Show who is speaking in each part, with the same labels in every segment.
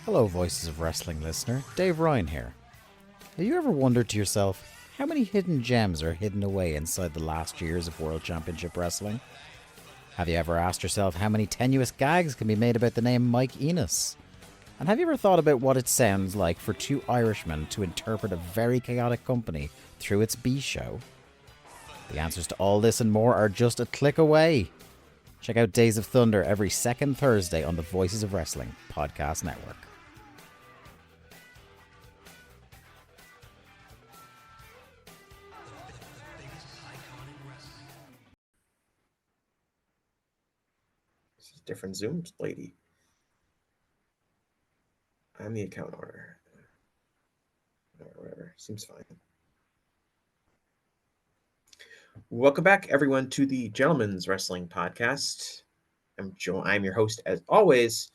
Speaker 1: Hello, Voices of Wrestling listener. Dave Ryan here. Have you ever wondered to yourself how many hidden gems are hidden away inside the last years of World Championship Wrestling? Have you ever asked yourself how many tenuous gags can be made about the name Mike Enos? And have you ever thought about what it sounds like for two Irishmen to interpret a very chaotic company through its B show? The answers to all this and more are just a click away. Check out Days of Thunder every second Thursday on the Voices of Wrestling podcast network.
Speaker 2: Different Zooms, lady. I'm the account owner. Whatever. Seems fine. Welcome back, everyone, to the Gentleman's Wrestling Podcast. I'm your host, as always,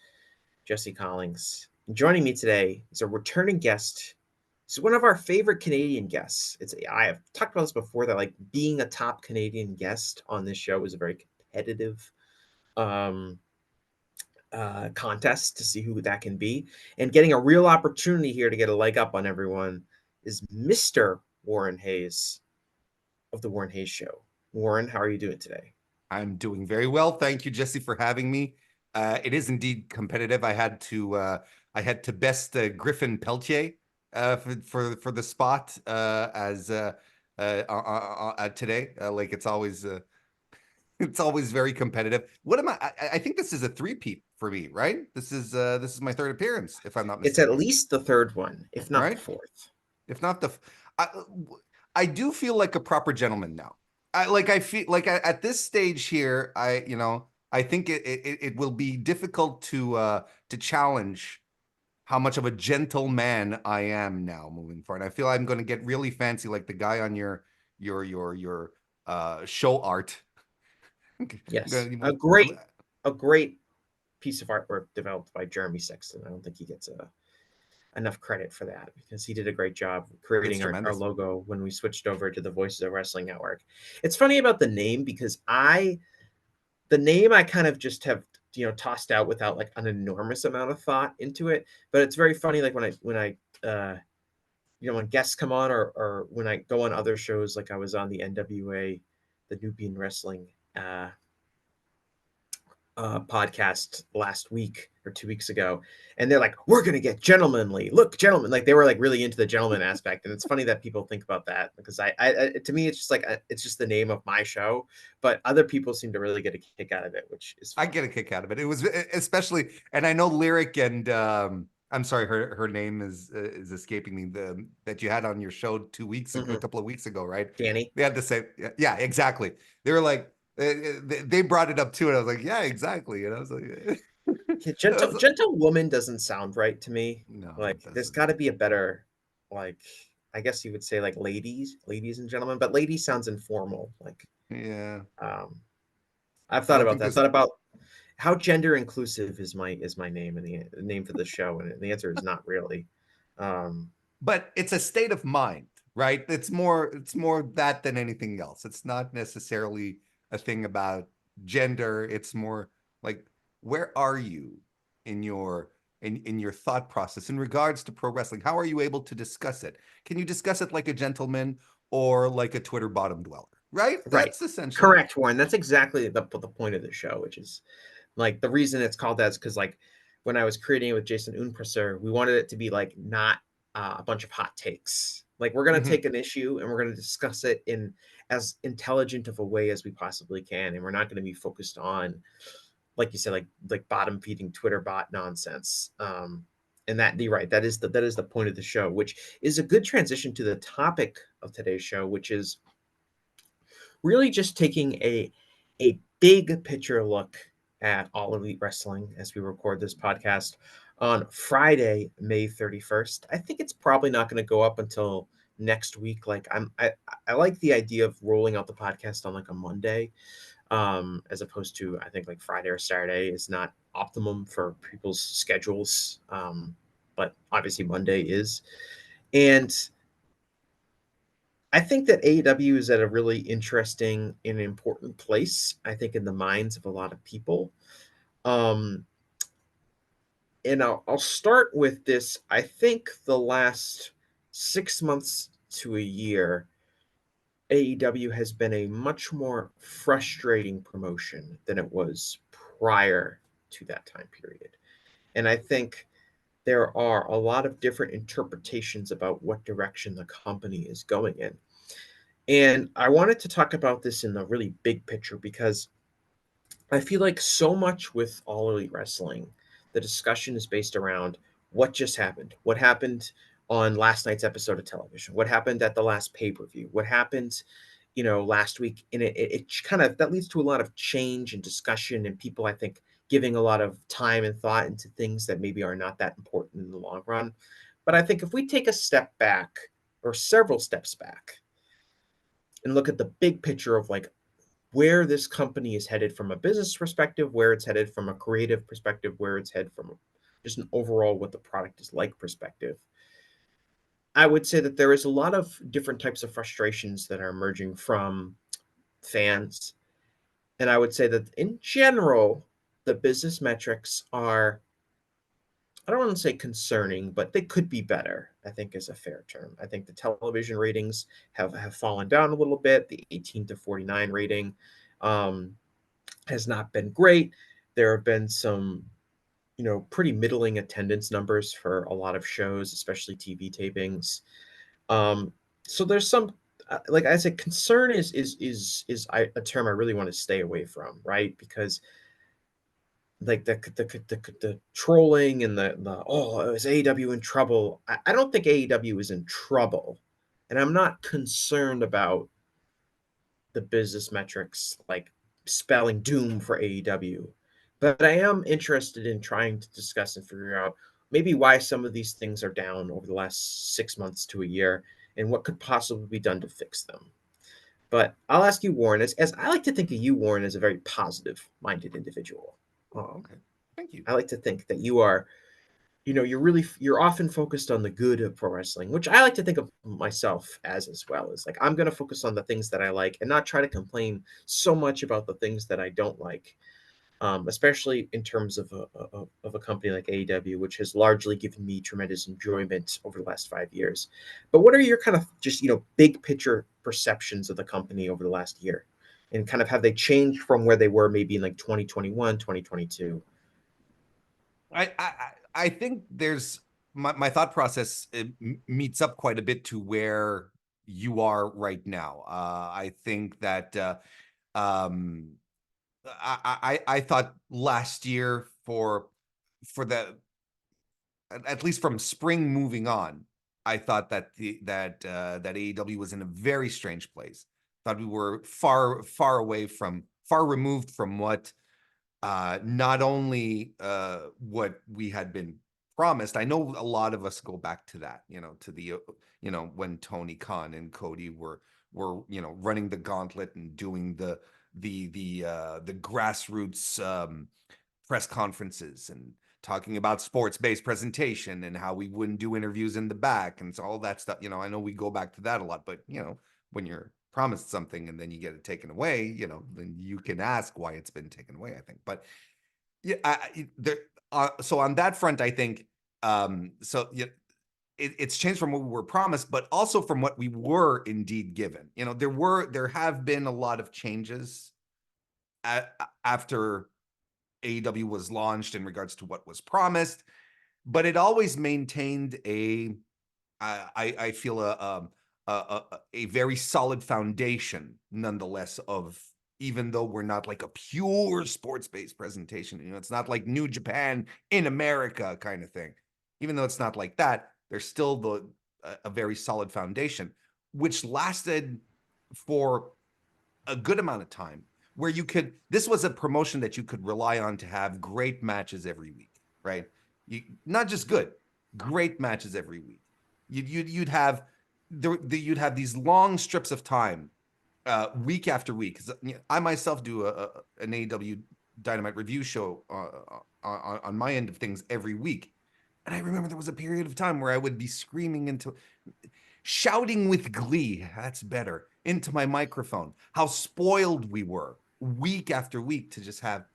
Speaker 2: Jesse Collings. Joining me today is a returning guest. This is one of our favorite Canadian guests. I have talked about this before, that like being a top Canadian guest on this show is a very competitive contest to see who that can be, and getting a real opportunity here to get a leg up on everyone is Mr. Warren Hayes of the Warren Hayes Show. Warren, how are you doing today?
Speaker 3: I'm doing very well. Thank you, Jesse, for having me. It is indeed competitive. I had to best Griffin Peltier for the spot as today. Like it's always very competitive. What am I? I think this is a three-peat for me, right? This is my third appearance, if I'm not mistaken.
Speaker 2: It's at least the third one, if not the fourth.
Speaker 3: If not I do feel like a proper gentleman now. I feel like at this stage here, I think it will be difficult to challenge how much of a gentleman I am now moving forward. I feel I'm going to get really fancy, like the guy on your show art.
Speaker 2: Yes, a great piece of artwork developed by Jeremy Sexton. I don't think he gets enough credit for that, because he did a great job creating our logo when we switched over to the Voices of Wrestling Network. It's funny about the name, because I kind of just have tossed out without like an enormous amount of thought into it. But it's very funny, like when guests come on, or when I go on other shows, like I was on the NWA, the Nubian Wrestling podcast last week or 2 weeks ago, and they're like, we're gonna get gentlemanly, look, gentlemen, like they were like really into the gentleman aspect. And it's funny that people think about that, because I to me it's just like it's just the name of my show, but other people seem to really get a kick out of it, which is fun.
Speaker 3: I get a kick out of it. It was especially, and I know Lyric and I'm sorry, her name is escaping me, that you had on your show a couple of weeks ago, right?
Speaker 2: Danny.
Speaker 3: They had the same, yeah, exactly. They were like, they brought it up too, and I was like, yeah, exactly. And I was like,
Speaker 2: gentle woman doesn't sound right to me.
Speaker 3: No,
Speaker 2: like there's got to be a better, like, I guess you would say like ladies and gentlemen, but lady sounds informal. Like,
Speaker 3: yeah.
Speaker 2: I've thought about that. Thought about how gender inclusive is my name, and the name for the show, and the answer is not really.
Speaker 3: But it's a state of mind, right? It's more that than anything else. It's not necessarily a thing about gender. It's more like, where are you in your thought process in regards to pro wrestling? How are you able to discuss it? Can you discuss it like a gentleman or like a Twitter bottom dweller? Right? That's essentially
Speaker 2: correct, Warren. That's exactly the point of the show, which is like the reason it's called that is because, like, when I was creating it with Jason Unpresser, we wanted it to be like not a bunch of hot takes. Like, we're going to take an issue and we're going to discuss it in as intelligent of a way as we possibly can, and we're not going to be focused on, like you said, like bottom feeding Twitter bot nonsense. And that, you're right, that is the point of the show, which is a good transition to the topic of today's show, which is really just taking a big picture look at All Elite Wrestling as we record this podcast on Friday, May 31st. I think it's probably not going to go up until next week. Like, I like the idea of rolling out the podcast on like a Monday, as opposed to, I think, like Friday or Saturday is not optimum for people's schedules. But obviously Monday is. And I think that AEW is at a really interesting and important place, I think, in the minds of a lot of people. And I'll start with this. I think the last 6 months to a year, AEW has been a much more frustrating promotion than it was prior to that time period. And I think there are a lot of different interpretations about what direction the company is going in. And I wanted to talk about this in the really big picture because I feel like so much with All Elite Wrestling, the discussion is based around what just happened. What happened on last night's episode of television? What happened at the last pay-per-view? What happened, last week? And it kind of that leads to a lot of change and discussion and people, I think, giving a lot of time and thought into things that maybe are not that important in the long run. But I think if we take a step back or several steps back and look at the big picture of like where this company is headed from a business perspective, where it's headed from a creative perspective, where it's headed from just an overall what the product is like perspective. I would say that there is a lot of different types of frustrations that are emerging from fans. And I would say that in general, the business metrics are, I don't want to say concerning, but they could be better, I think is a fair term. I think the television ratings have fallen down a little bit. The 18 to 49 rating um, has not been great. There have been some, pretty middling attendance numbers for a lot of shows, especially TV tapings. Um, so there's some, like I said, concern a term I really want to stay away from, right? Because like the trolling and the oh, is AEW in trouble? I don't think AEW is in trouble, and I'm not concerned about the business metrics like spelling doom for AEW. But I am interested in trying to discuss and figure out maybe why some of these things are down over the last 6 months to a year and what could possibly be done to fix them. But I'll ask you, Warren, as I like to think of you, Warren, as a very positive minded individual.
Speaker 3: Oh, okay. Thank you.
Speaker 2: I like to think that you are, you're often focused on the good of pro wrestling, which I like to think of myself as well. Is like I'm going to focus on the things that I like and not try to complain so much about the things that I don't like. Especially in terms of a company like AEW, which has largely given me tremendous enjoyment over the last 5 years. But what are your kind of just, big picture perceptions of the company over the last year? And kind of have they changed from where they were maybe in like 2021, 2022?
Speaker 3: I think there's my thought process meets up quite a bit to where you are right now. I think that um, I thought last year for the at least from spring moving on, I thought that that AEW was in a very strange place. Thought we were far removed from what not only what we had been promised. I know a lot of us go back to that, to the when Tony Khan and Cody were running the gauntlet and doing the grassroots press conferences and talking about sports-based presentation and how we wouldn't do interviews in the back and so all that stuff. I know we go back to that a lot, but when you're promised something and then you get it taken away, then you can ask why it's been taken away, I think. But yeah, so on that front, I think so yeah, it's changed from what we were promised, but also from what we were indeed given. There have been a lot of changes after AEW was launched in regards to what was promised, but it always maintained I feel a very solid foundation nonetheless of, even though we're not like a pure sports-based presentation, it's not like New Japan in America kind of thing. Even though it's not like that, there's still a very solid foundation, which lasted for a good amount of time, where this was a promotion that you could rely on to have great matches every week, right? Not just good, great matches every week. You'd have these long strips of time, week after week. I myself do an AEW Dynamite review show on my end of things every week, and I remember there was a period of time where I would be shouting with glee, that's better, into my microphone, how spoiled we were week after week to just have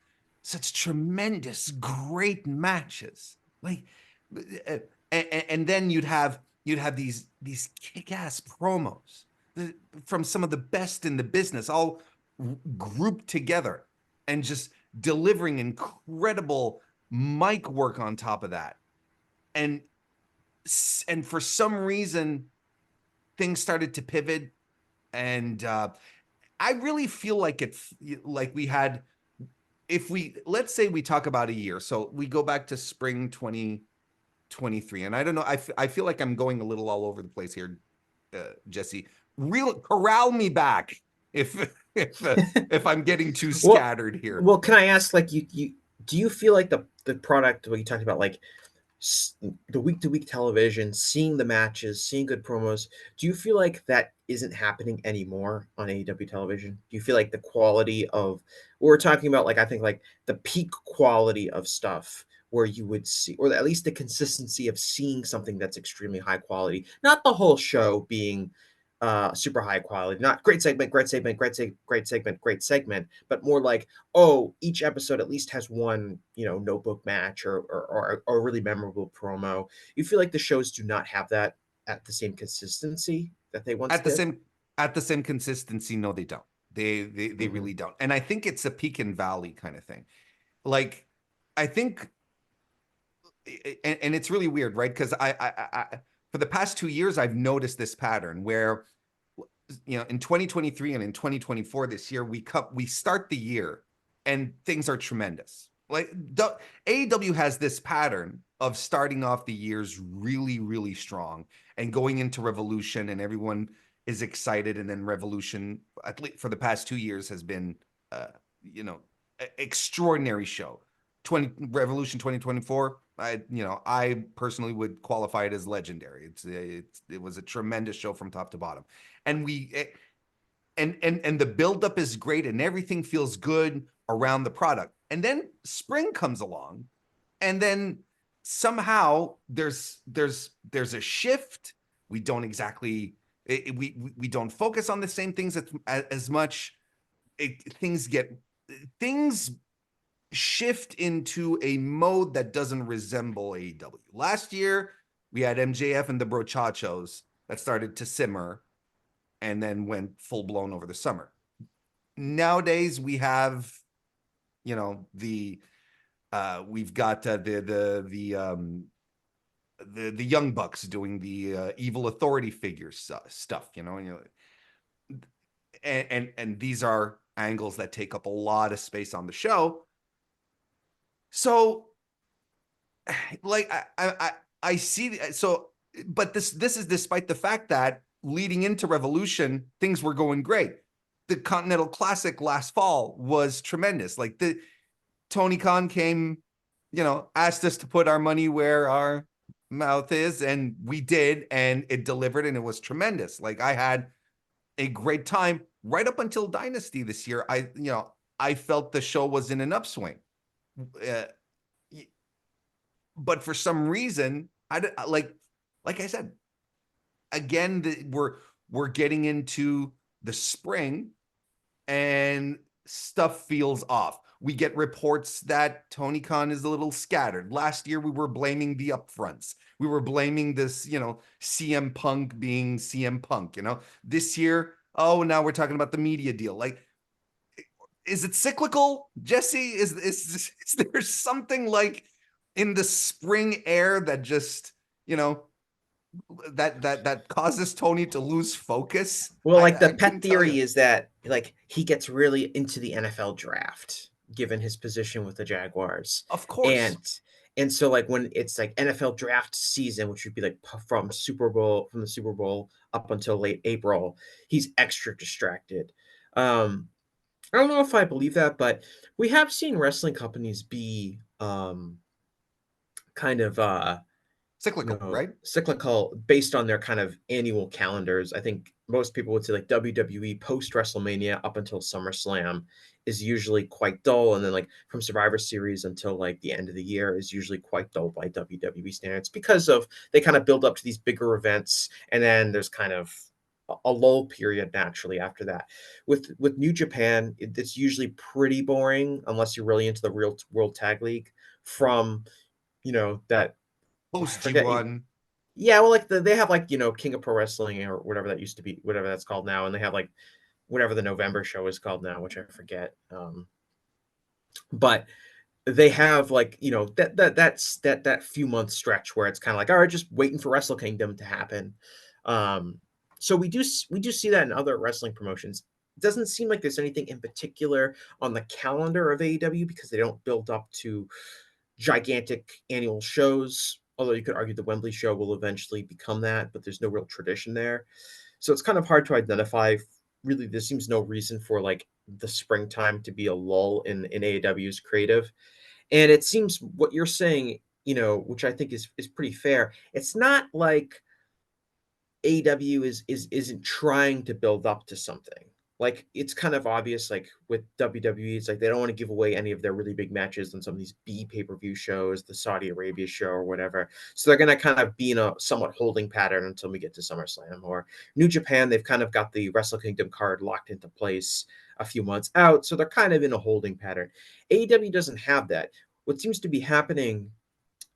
Speaker 3: such tremendous, great matches. Like, and then you'd have these kick-ass promos from some of the best in the business, all grouped together, and just delivering incredible mic work on top of that. And for some reason, things started to pivot, and I really feel like like we had, if we, let's say we talk about a year, so we go back to spring 2023, and I don't know, I feel like I'm going a little all over the place here, Jesse. Corral me back if if I'm getting too
Speaker 2: Well,
Speaker 3: scattered here.
Speaker 2: well, can I ask, like, you do you feel like the product, what you talked about, like the week to week television, seeing the matches, seeing good promos, do you feel like that isn't happening anymore on AEW television? Do you feel like the quality of, we're talking about, like, I think like the peak quality of stuff where you would see, or at least the consistency of seeing something that's extremely high quality, not the whole show being super high quality, not great segment, great segment, great segment, great segment, but more like, oh, each episode at least has one, notebook match or a really memorable promo. You feel like the shows do not have that at the same consistency that they once
Speaker 3: At the
Speaker 2: did?
Speaker 3: same at the same consistency, no, they don't. They
Speaker 2: Hmm.
Speaker 3: really don't. And I think it's a peak and valley kind of thing. Like, I think, and it's really weird, right? Because I for the past 2 years, I've noticed this pattern where, in 2023 and in 2024, this year, we start the year and things are tremendous. Like, AEW has this pattern of starting off the years really, really strong and going into Revolution, and everyone is excited, and then Revolution, at least for the past 2 years, has been, you know, extraordinary show. Revolution 2024. I personally would qualify it as legendary. It was a tremendous show from top to bottom, and and the buildup is great, and everything feels good around the product. And then spring comes along, and then somehow there's a shift. We don't exactly we don't focus on the same things as much. Things shift into a mode that doesn't resemble AEW. Last year, we had MJF and the Brochachos that started to simmer and then went full blown over the summer. Nowadays, we have, the we've got the Young Bucks doing the evil authority figure stuff, and these are angles that take up a lot of space on the show. So, like, I see. So, but this is despite the fact that leading into Revolution, things were going great. The Continental Classic last fall was tremendous. Like, the Tony Khan came, asked us to put our money where our mouth is, and we did, and it delivered, and it was tremendous. Like, I had a great time right up until Dynasty this year. I felt the show was in an upswing. Uh, but for some reason, like I said, again, we're getting into the spring, and stuff feels off. We get reports that Tony Khan is a little scattered. Last year, we were blaming the upfronts. We were blaming this, CM Punk being CM Punk. This year, oh, now we're talking about the media deal. Like, is it cyclical, Jesse? Is there something like in the spring air that just, that causes Tony to lose focus?
Speaker 2: Well, like, the
Speaker 3: I
Speaker 2: pet
Speaker 3: couldn't tell you.
Speaker 2: theory is that, like, he gets really into the NFL draft given his position with the Jaguars.
Speaker 3: Of course.
Speaker 2: And so, like, when it's like NFL draft season, which would be like from the Super Bowl up until late April, he's extra distracted. I don't know if I believe that, but we have seen wrestling companies be kind of
Speaker 3: Cyclical, right?
Speaker 2: cyclical based on their kind of annual calendars. I think most people would say, like, WWE post WrestleMania up until SummerSlam is usually quite dull, and then, like, from Survivor Series until like the end of the year is usually quite dull by WWE standards, because of they kind of build up to these bigger events, and then there's kind of a lull period naturally after that. With New Japan, it's usually pretty boring unless you're really into the real World Tag League from that I
Speaker 3: Post
Speaker 2: forget.
Speaker 3: G1.
Speaker 2: Yeah, well, like they have like King of Pro Wrestling or whatever that used to be, whatever that's called now, and they have like whatever the November show is called now, which I forget. But they have like that few month stretch where it's kind of like, all right, just waiting for Wrestle Kingdom to happen. So we do see that in other wrestling promotions. It doesn't seem like there's anything in particular on the calendar of AEW because they don't build up to gigantic annual shows. Although you could argue the Wembley show will eventually become that, but there's no real tradition there. So it's kind of hard to identify. Really, there seems no reason for like the springtime to be a lull in AEW's creative. And it seems what you're saying, which I think is pretty fair. It's not like AEW isn't trying to build up to something. Like it's kind of obvious, like with WWE, it's like they don't want to give away any of their really big matches on some of these B pay-per-view shows, the Saudi Arabia show or whatever. So they're gonna kind of be in a somewhat holding pattern until we get to SummerSlam. Or New Japan, they've kind of got the Wrestle Kingdom card locked into place a few months out, so they're kind of in a holding pattern. AEW doesn't have that. What seems to be happening,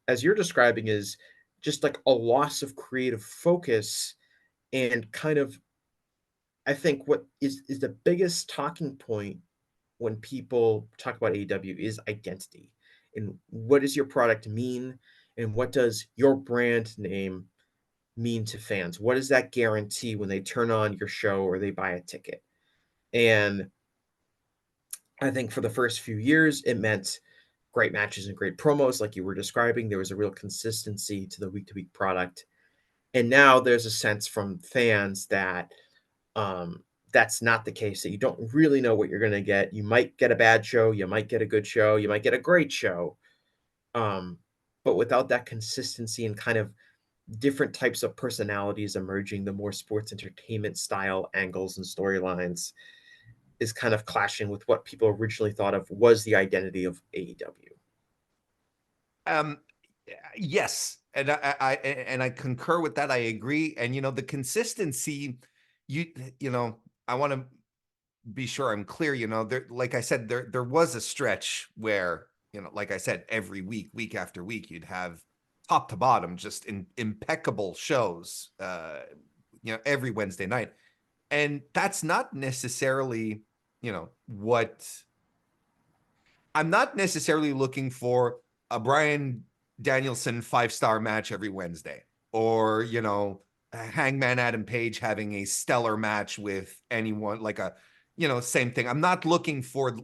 Speaker 2: as you're describing, is just like a loss of creative focus and kind of, I think what is the biggest talking point when people talk about AEW is identity. And what does your product mean? And what does your brand name mean to fans? What does that guarantee when they turn on your show or they buy a ticket? And I think for the first few years, it meant great matches and great promos, like you were describing. There was a real consistency to the week to week product. And now there's a sense from fans that that's not the case, that you don't really know what you're going to get. You might get a bad show, you might get a good show, you might get a great show. Um, but without that consistency and kind of different types of personalities emerging, the more sports entertainment style angles and storylines is kind of clashing with what people originally thought of was the identity of AEW.
Speaker 3: Um, yes, and I concur with that. I agree, and the consistency. You you know, I want to be sure I'm clear. There, like I said, there was a stretch where like I said, every week after week, you'd have top to bottom just impeccable shows. Every Wednesday night, and that's not necessarily what I'm not necessarily looking for a Brian Danielson 5-star match every Wednesday, or Hangman Adam Page having a stellar match with anyone, like a same thing. I'm not looking for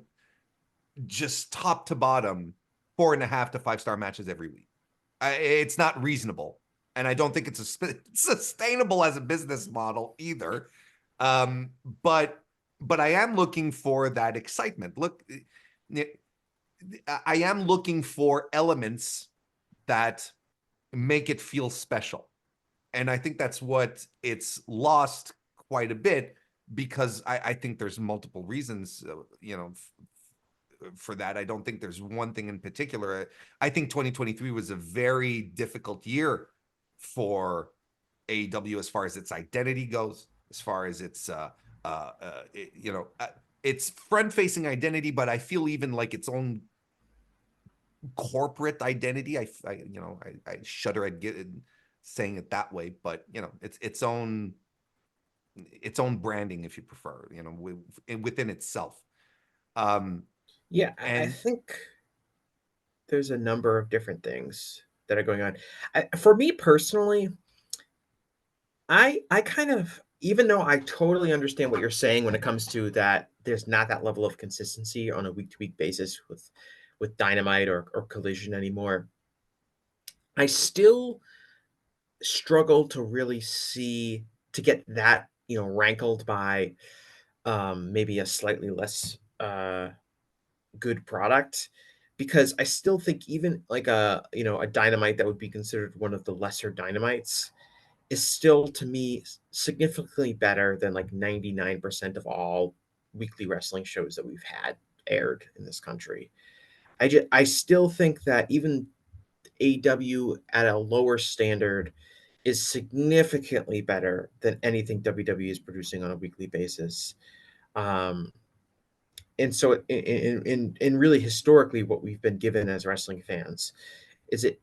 Speaker 3: just top to bottom 4.5 to 5-star matches every week. It's not reasonable, and I don't think it's sustainable as a business model either. Um, but I am looking for that excitement. Look, I am looking for elements that make it feel special. And I think that's what it's lost quite a bit, because I think there's multiple reasons, for that. I don't think there's one thing in particular. I think 2023 was a very difficult year for AEW as far as its identity goes, as far as its front-facing identity, but I feel even like its own corporate identity. I shudder at saying it that way, but it's its own branding, if you prefer, within itself.
Speaker 2: Yeah, I
Speaker 3: And
Speaker 2: think there's a number of different things that are going on. For me personally, I kind of, even though I totally understand what you're saying when it comes to that, there's not that level of consistency on a week to week basis with Dynamite or Collision anymore. I still struggle to really see, to get that rankled by maybe a slightly less good product, because I still think even like a Dynamite that would be considered one of the lesser Dynamites is still, to me, significantly better than like 99% of all weekly wrestling shows that we've had aired in this country. I still think that even AW at a lower standard is significantly better than anything WWE is producing on a weekly basis. Um, and so in really historically what we've been given as wrestling fans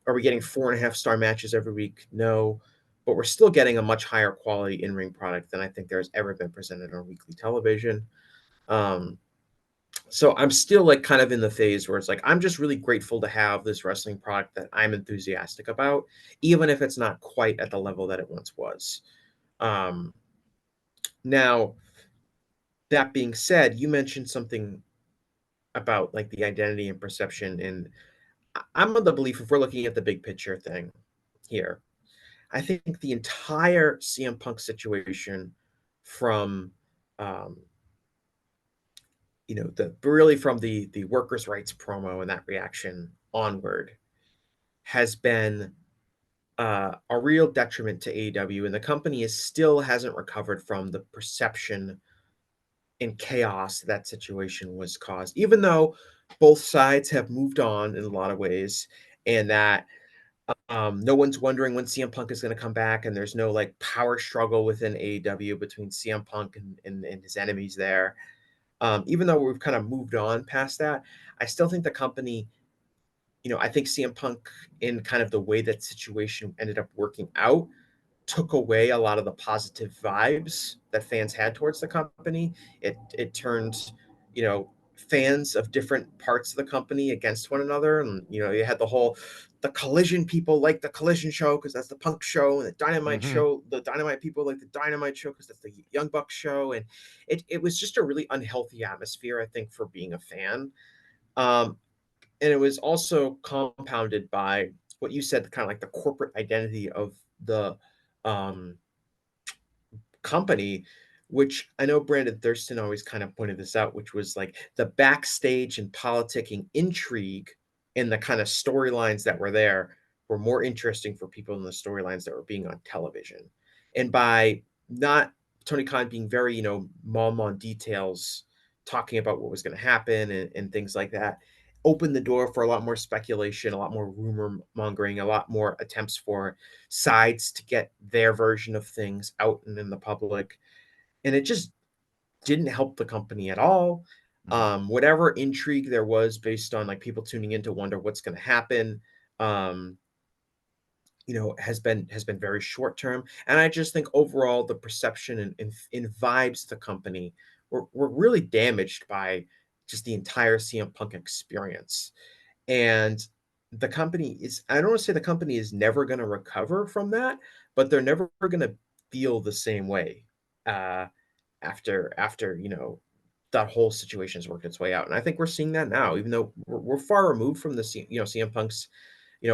Speaker 2: Are we getting 4.5-star matches every week? No, but we're still getting a much higher quality in-ring product than I think there's ever been presented on weekly television. So I'm still like kind of in the phase where it's like I'm just really grateful to have this wrestling product that I'm enthusiastic about, even if it's not quite at the level that it once was. Now, that being said, you mentioned something about like the identity and perception, and I'm of the belief if we're looking at the big picture thing here, I think the entire CM Punk situation from um, the really from the workers' rights promo and that reaction onward has been a real detriment to AEW, and the company still hasn't recovered from the perception and chaos that situation was caused, even though both sides have moved on in a lot of ways, and that no one's wondering when CM Punk is going to come back, and there's no like power struggle within AEW between CM Punk and his enemies there. Even though we've kind of moved on past that, I still think the company, I think CM Punk, in kind of the way that situation ended up working out, took away a lot of the positive vibes that fans had towards the company. It turned, fans of different parts of the company against one another. And, you had the Collision people like the Collision show because that's the Punk show, and the Dynamite
Speaker 3: Mm-hmm.
Speaker 2: show, the Dynamite people like the Dynamite show because that's the Young Bucks show. And it was just a really unhealthy atmosphere, I think, for being a fan. And it was also compounded by what you said, kind of like the corporate identity of the um, company, which I know Brandon Thurston always kind of pointed this out, which was like the backstage and politicking intrigue and the kind of storylines that were there were more interesting for people than the storylines that were being on television. And by not Tony Khan being very, mom on details, talking about what was going to happen and things like that, opened the door for a lot more speculation, a lot more rumor mongering, a lot more attempts for sides to get their version of things out and in the public. And it just didn't help the company at all. Whatever intrigue there was based on like people tuning in to wonder what's going to happen, um, has been very short term. And I just think overall the perception and vibes of the company were really damaged by just the entire CM Punk experience. And the company is, I don't want to say the company is never going to recover from that, but they're never going to feel the same way uh, after that whole situation has worked its way out. And I think we're seeing that now, even though we're far removed from the CM Punk's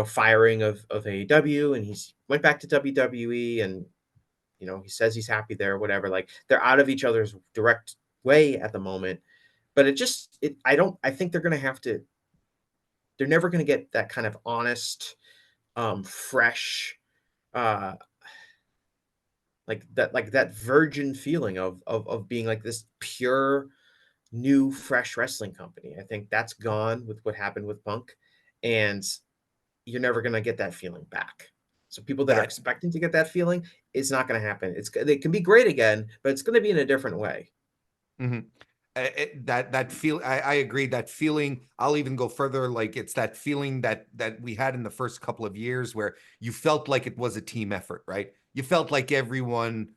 Speaker 2: firing of AEW, and he's went back to WWE, and he says he's happy there, whatever. Like they're out of each other's direct way at the moment, but I think they're never going to get that kind of honest, fresh, uh, like that virgin feeling of being like this pure, new, fresh wrestling company. I think that's gone with what happened with Punk, and you're never going to get that feeling back. So people that are
Speaker 3: That
Speaker 2: expecting to get that feeling, it's not going to happen. It can be great again, but it's going to be in a different way.
Speaker 3: Mhm. That feel I agree, that feeling. I'll even go further, like it's that feeling that we had in the first couple of years where you felt like it was a team effort, right? You felt like everyone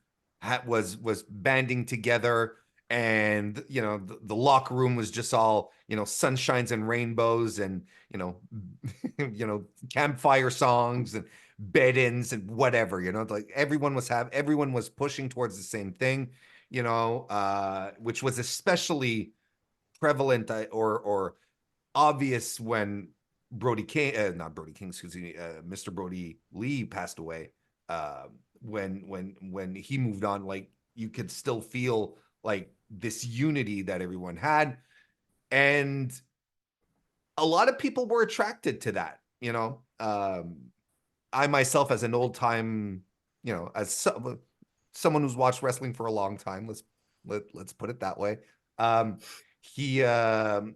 Speaker 3: was banding together, and the locker room was just all sunshines and rainbows, and you know campfire songs and bed-ins and whatever, like everyone was pushing towards the same thing, which was especially prevalent, or obvious when Brody King, not Brody King, excuse me, Mr. Brody Lee passed away. When he moved on, like you could still feel like this unity that everyone had, and a lot of people were attracted to that. I myself, as an old time, as someone who's watched wrestling for a long time, let's put it that way. He, I'm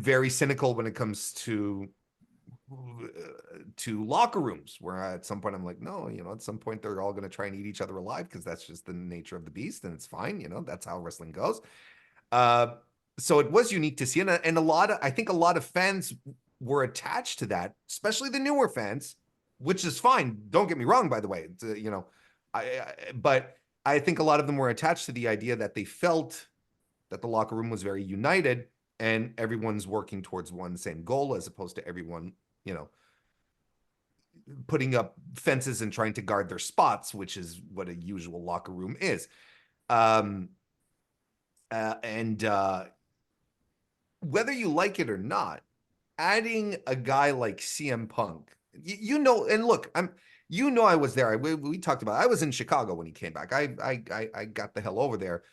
Speaker 3: very cynical when it comes to locker rooms, where at some point I'm like, no, at some point they're all going to try and eat each other alive, because that's just the nature of the beast, and it's fine. That's how wrestling goes. Uh, so it was unique to see, and I think a lot of fans were attached to that, especially the newer fans, which is fine. Don't get me wrong, by the way. It's, but I think a lot of them were attached to the idea that they felt that the locker room was very united and everyone's working towards one same goal, as opposed to everyone, putting up fences and trying to guard their spots, which is what a usual locker room is. And whether you like it or not, adding a guy like CM Punk, and look, I was there. We talked about it. I was in Chicago when he came back. I got the hell over there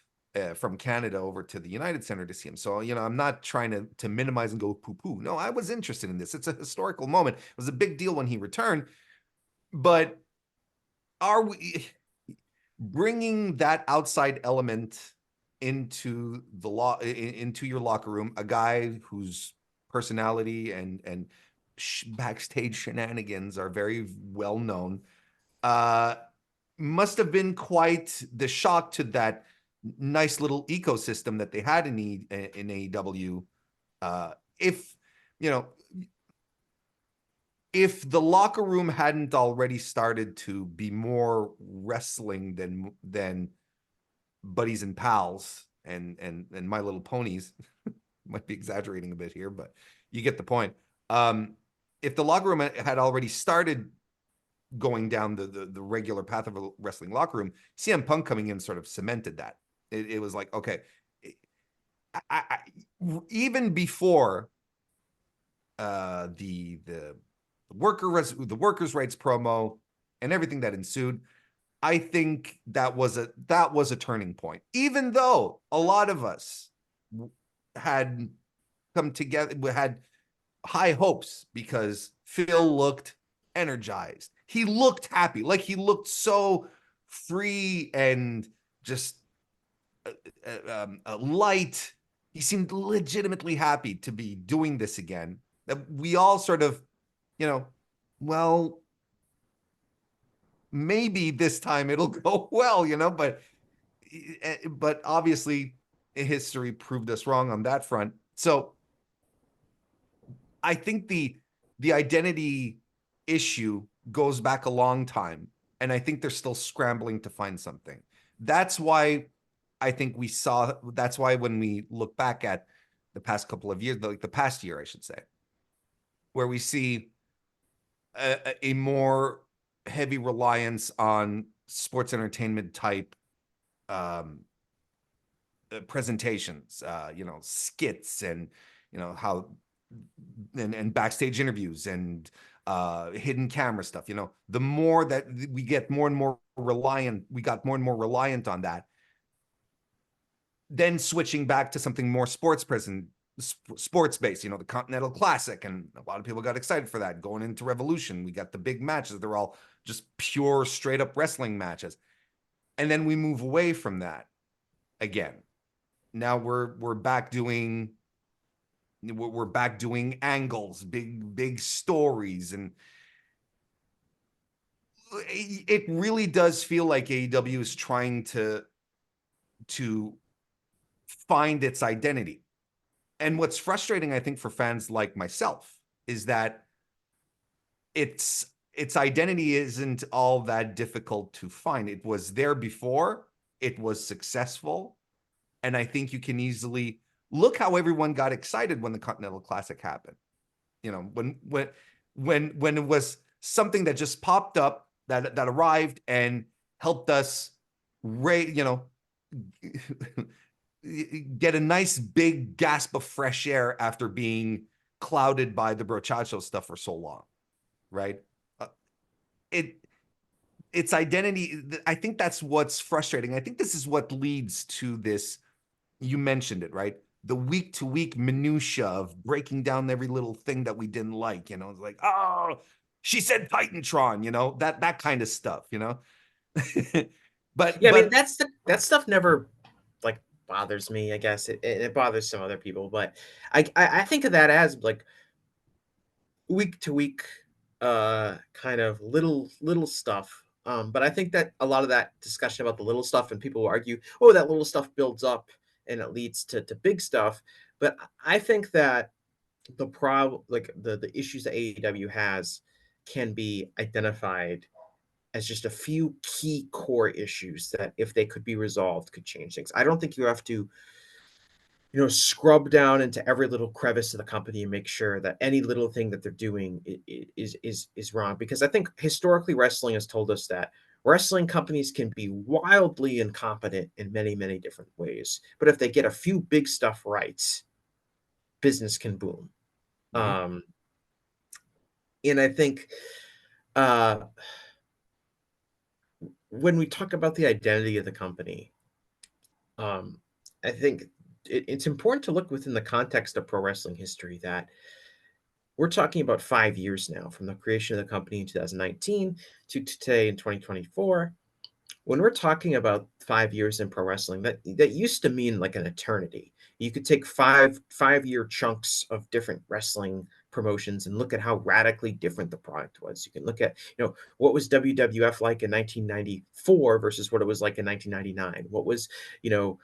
Speaker 3: from Canada over to the United Center to see him. So, I'm not trying to minimize and go poo-poo. No, I was interested in this. It's a historical moment. It was a big deal when he returned. But are we bringing that outside element into into your locker room, a guy whose personality and backstage shenanigans are very well known, must have been quite the shock to that nice little ecosystem that they had in AEW. If the locker room hadn't already started to be more wrestling than buddies and pals and My Little Ponies, might be exaggerating a bit here, but you get the point. If the locker room had already started going down the regular path of a wrestling locker room, CM Punk coming in sort of cemented that. It was like, okay, even before the workers' rights promo and everything that ensued, I think that was a turning point. Even though a lot of us had come together, had high hopes because Phil looked energized. He looked happy, like he looked so free and just light. He seemed legitimately happy to be doing this again. We all sort of, well, maybe this time it'll go well, but obviously history proved us wrong on that front. So I think the identity issue goes back a long time, and I think they're still scrambling to find something. That's why I think that's why when we look back at the past couple of years, like the past year, I should say, where we see a more heavy reliance on sports entertainment type presentations, skits and, how and backstage interviews and hidden camera stuff. The more that we get more and more reliant, on that. Then switching back to something more sports based, the Continental Classic, and a lot of people got excited for that. Going into Revolution, we got the big matches. They're all just pure, straight up wrestling matches. And then we move away from that again. Now we're back doing angles, big stories, and it really does feel like AEW is trying to find its identity. And what's frustrating, I think, for fans like myself is that its identity isn't all that difficult to find. It was there before, it was successful, and I think you can easily look how everyone got excited when the Continental Classic happened. When it was something that just popped up, that arrived and helped us get a nice big gasp of fresh air after being clouded by the brochacho stuff for so long, right? Its identity, I think that's what's frustrating. I think this is what leads to this. You mentioned it, right? The week-to-week minutia of breaking down every little thing that we didn't like. It's like, oh, she said Titantron, that kind of stuff, But
Speaker 2: yeah, I mean, that stuff never like bothers me. I guess it bothers some other people, but I think of that as like week to week kind of little stuff. But I think that a lot of that discussion about the little stuff, and people will argue, oh, that little stuff builds up and it leads to big stuff. But I think that the issues that AEW has can be identified as just a few key core issues that, if they could be resolved, could change things. I don't think you have to, scrub down into every little crevice of the company and make sure that any little thing that they're doing is wrong. Because I think historically wrestling has told us that wrestling companies can be wildly incompetent in many, many different ways. But if they get a few big stuff right, business can boom.
Speaker 3: Mhm.
Speaker 2: And I think uh, when we talk about the identity of the company, um, I think it's important to look within the context of pro wrestling history that we're talking about 5 years now from the creation of the company in 2019 to today in 2024. When we're talking about 5 years in pro wrestling, that used to mean like an eternity. You could take five-year chunks of different wrestling promotions and look at how radically different the product was. You can look at, what was WWF like in 1994 versus what it was like in 1999. What was, you know,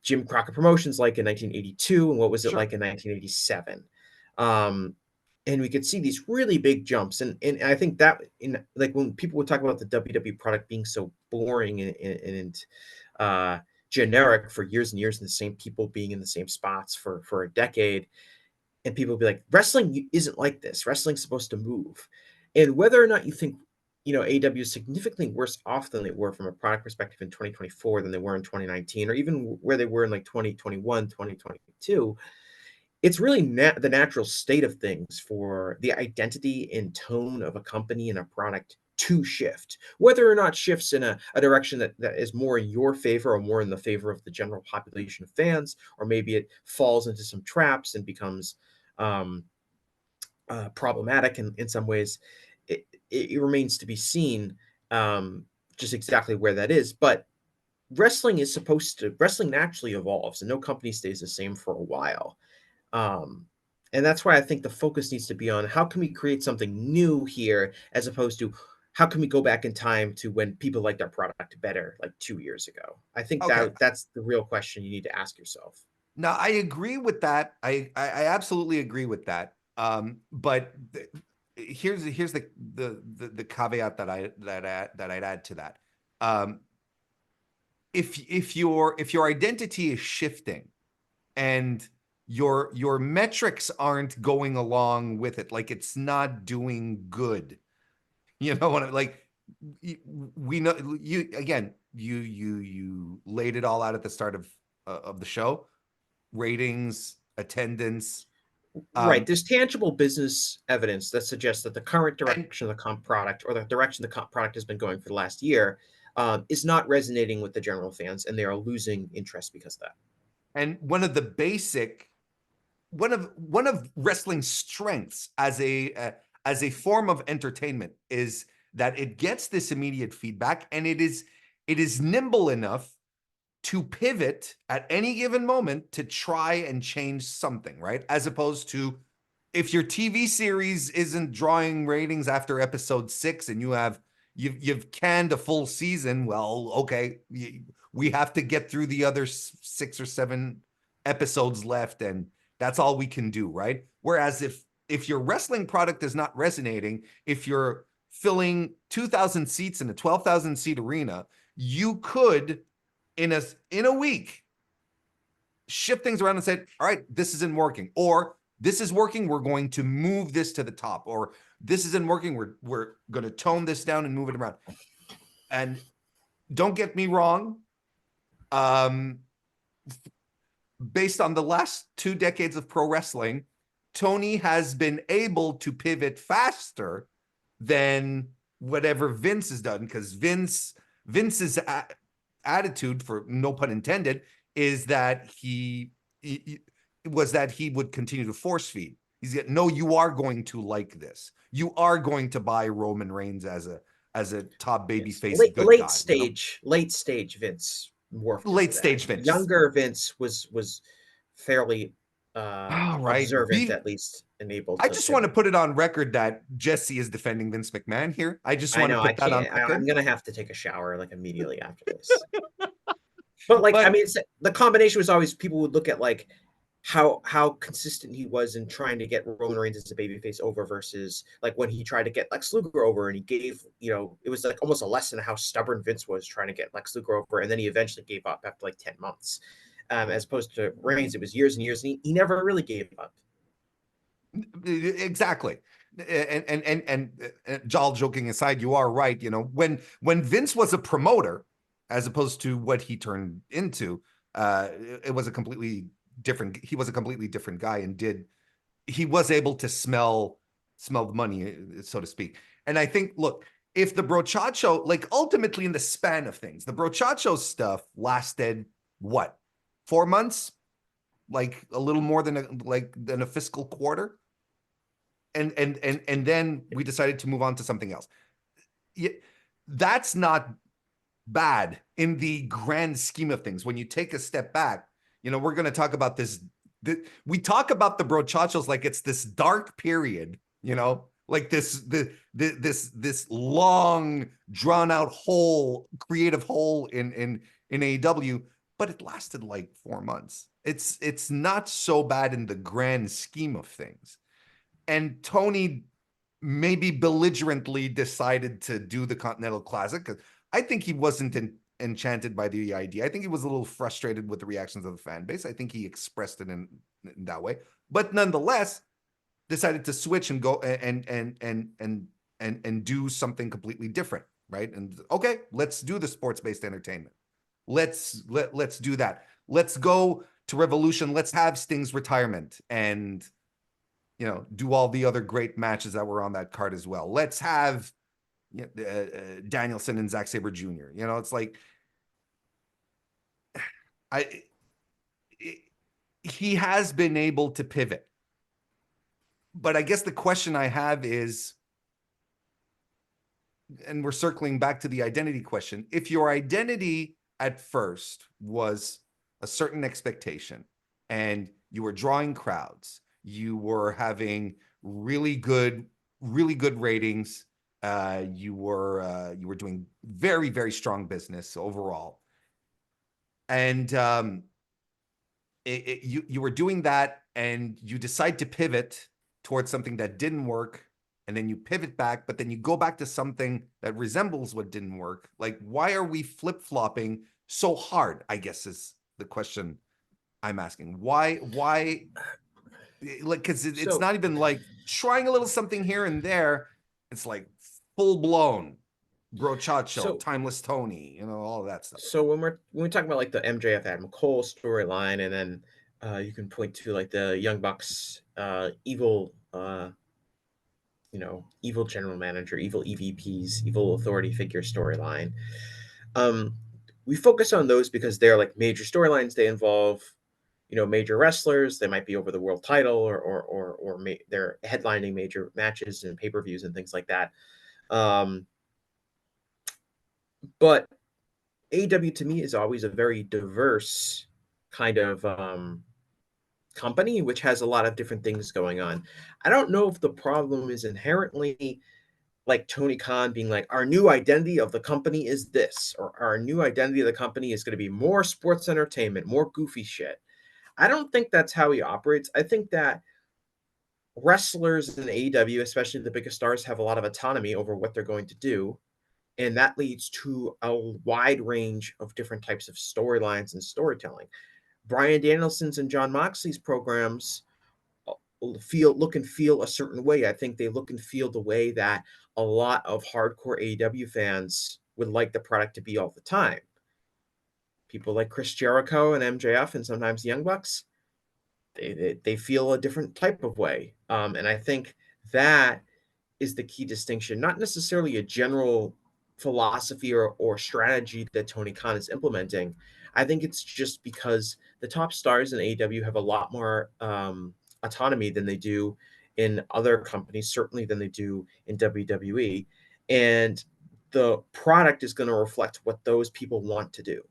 Speaker 2: Jim Crockett Promotions like in 1982, and what was it
Speaker 3: Sure.
Speaker 2: like in 1987? Um, and we could see these really big jumps, and I think that, in like, when people would talk about the WWE product being so boring and generic for years and years, and the same people being in the same spots for a decade, and people would be like, wrestling isn't like this. Wrestling's supposed to move. And whether or not you think, AEW is significantly worse off than they were from a product perspective in 2024 than they were in 2019, or even where they were in like 2021, 2022, it's really the natural state of things for the identity and tone of a company and a product to shift. Whether or not shifts in a direction that is more in your favor or more in the favor of the general population of fans, or maybe it falls into some traps and becomes um, problematic in some ways, it remains to be seen, just exactly where that is. But wrestling naturally evolves, and no company stays the same for a while. Um, and that's why I think the focus needs to be on how can we create something new here, as opposed to how can we go back in time to when people liked our product better, like 2 years ago. I think
Speaker 3: Okay.
Speaker 2: that's the real question you need to ask yourself.
Speaker 3: Now I agree with that. I absolutely agree with that. But here's the caveat that I'd add to that. Um, if your identity is shifting and your metrics aren't going along with it, like it's not doing good, what like we know you again. You laid it all out at the start of the show. Ratings, attendance,
Speaker 2: Right. There's tangible business evidence that suggests that the current
Speaker 3: and
Speaker 2: direction of the comp product, or the direction the comp product has been going for the last year, is not resonating with the general fans, and they are losing interest because of that.
Speaker 3: and one of wrestling's strengths as a form of entertainment is that it gets this immediate feedback, and it is nimble enough to pivot at any given moment to try and change something, right? As opposed to, if your TV series isn't drawing ratings after episode 6 and you've canned a full season, well, okay, we have to get through the other 6 or 7 episodes left, and that's all we can do, right? Whereas if your wrestling product is not resonating, if you're filling 2,000 seats in a 12,000 seat arena, you could, in a week, shift things around and say, all right, this isn't working, or this is working, we're going to move this to the top, or this isn't working, we're going to tone this down and move it around. And don't get me wrong, um, based on the last 2 decades of pro wrestling, Tony has been able to pivot faster than whatever Vince has done, because Vince's attitude, for no pun intended, is that he was that he would continue to force feed. He's get, no, you are going to like this. You are going to buy Roman Reigns as a top baby face good
Speaker 2: Late
Speaker 3: guy.
Speaker 2: late stage Vince morphed
Speaker 3: Late
Speaker 2: into that.
Speaker 3: stage Vince.
Speaker 2: Younger Vince was fairly
Speaker 3: All right.
Speaker 2: observant, at least, and able
Speaker 3: I
Speaker 2: to
Speaker 3: just want to
Speaker 2: pivot.
Speaker 3: put it on record that Jesse is defending Vince McMahon here. I just
Speaker 2: I
Speaker 3: want to
Speaker 2: know I
Speaker 3: put that on
Speaker 2: can't. I'm
Speaker 3: record.
Speaker 2: gonna have to take a shower like immediately after this. But like, I
Speaker 3: But
Speaker 2: mean, the combination was always, people would look at like how consistent he was in trying to get Roman Reigns as a babyface over versus like when he tried to get Lex Luger over and he gave, it was like almost a lesson of how stubborn Vince was trying to get Lex Luger over, and then he eventually gave up after like 10 months. As opposed to Reigns, it was years and years, and he never really gave up.
Speaker 3: Exactly. And all joking aside, you are right. When Vince was a promoter, as opposed to what he turned into, it was a completely different. He was a completely different guy, and he was able to smell the money, so to speak. And I think, look, if the Brochacho, like ultimately in the span of things, the Brochacho stuff lasted what, 4 months, like a little more than a fiscal quarter. And then we decided to move on to something else. That's not bad in the grand scheme of things. When you take a step back, we're going to talk about this. We talk about the Brochachos like it's this dark period, like this long drawn out creative hole in AEW, but it lasted like 4 months. It's not so bad in the grand scheme of things. And Tony maybe belligerently decided to do the Continental Classic because I think he wasn't enchanted by the idea. I think he was a little frustrated with the reactions of the fan base. I think he expressed it in that way, but nonetheless decided to switch and go and do something completely different, right? And okay, let's do the sports-based entertainment. Let's do that. Let's go to Revolution. Let's have Sting's retirement and do all the other great matches that were on that card as well. Let's have Danielson and Zack Sabre Jr. It's like he has been able to pivot. But I guess the question I have is, and we're circling back to the identity question, if your identity at first was a certain expectation and you were drawing crowds, you were having really good ratings, you were doing very, very strong business overall, and you were doing that, and you decide to pivot towards something that didn't work, and then you pivot back, but then you go back to something that resembles what didn't work. Like, why are we flip-flopping so hard, I guess is the question I'm asking. Why like, because it's not even like trying a little something here and there. It's like full-blown Brochacho, Timeless Tony, all of that stuff.
Speaker 2: So when we talk about like the MJF Adam Cole storyline, and then you can point to like the Young Bucks evil evil general manager, evil EVPs, evil authority figure storyline. We focus on those because they're like major storylines. They involve major wrestlers. They might be over the world title, or they're headlining major matches and pay-per-views and things like that. But AEW to me is always a very diverse kind of company, which has a lot of different things going on. I don't know if the problem is inherently like Tony Khan being like, our new identity of the company is this, or our new identity of the company is going to be more sports entertainment, more goofy shit. I don't think that's how he operates. I think that wrestlers in AEW, especially the biggest stars, have a lot of autonomy over what they're going to do. And that leads to a wide range of different types of storylines and storytelling. Bryan Danielson's and John Moxley's programs look and feel a certain way. I think they look and feel the way that a lot of hardcore AEW fans would like the product to be all the time. People like Chris Jericho and MJF and sometimes Young Bucks, they feel a different type of way. And I think that is the key distinction, not necessarily a general philosophy or strategy that Tony Khan is implementing. I think it's just because the top stars in AEW have a lot more autonomy than they do in other companies, certainly than they do in WWE. And the product is going to reflect what those people want to do.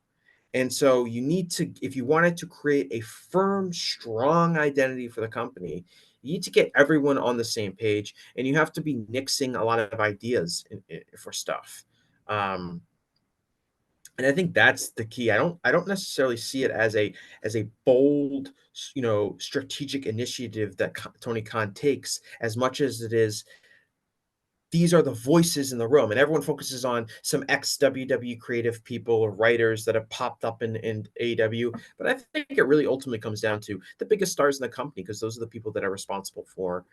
Speaker 2: And so you need to, if you wanted to create a firm, strong identity for the company, you need to get everyone on the same page, and you have to be nixing a lot of ideas for stuff. And I think that's the key. I don't necessarily see it as a bold strategic initiative that Tony Khan takes, as much as it is these are the voices in the room, and everyone focuses on some ex WWE creative people or writers that have popped up in AEW. But I think it really ultimately comes down to the biggest stars in the company, because those are the people that are responsible for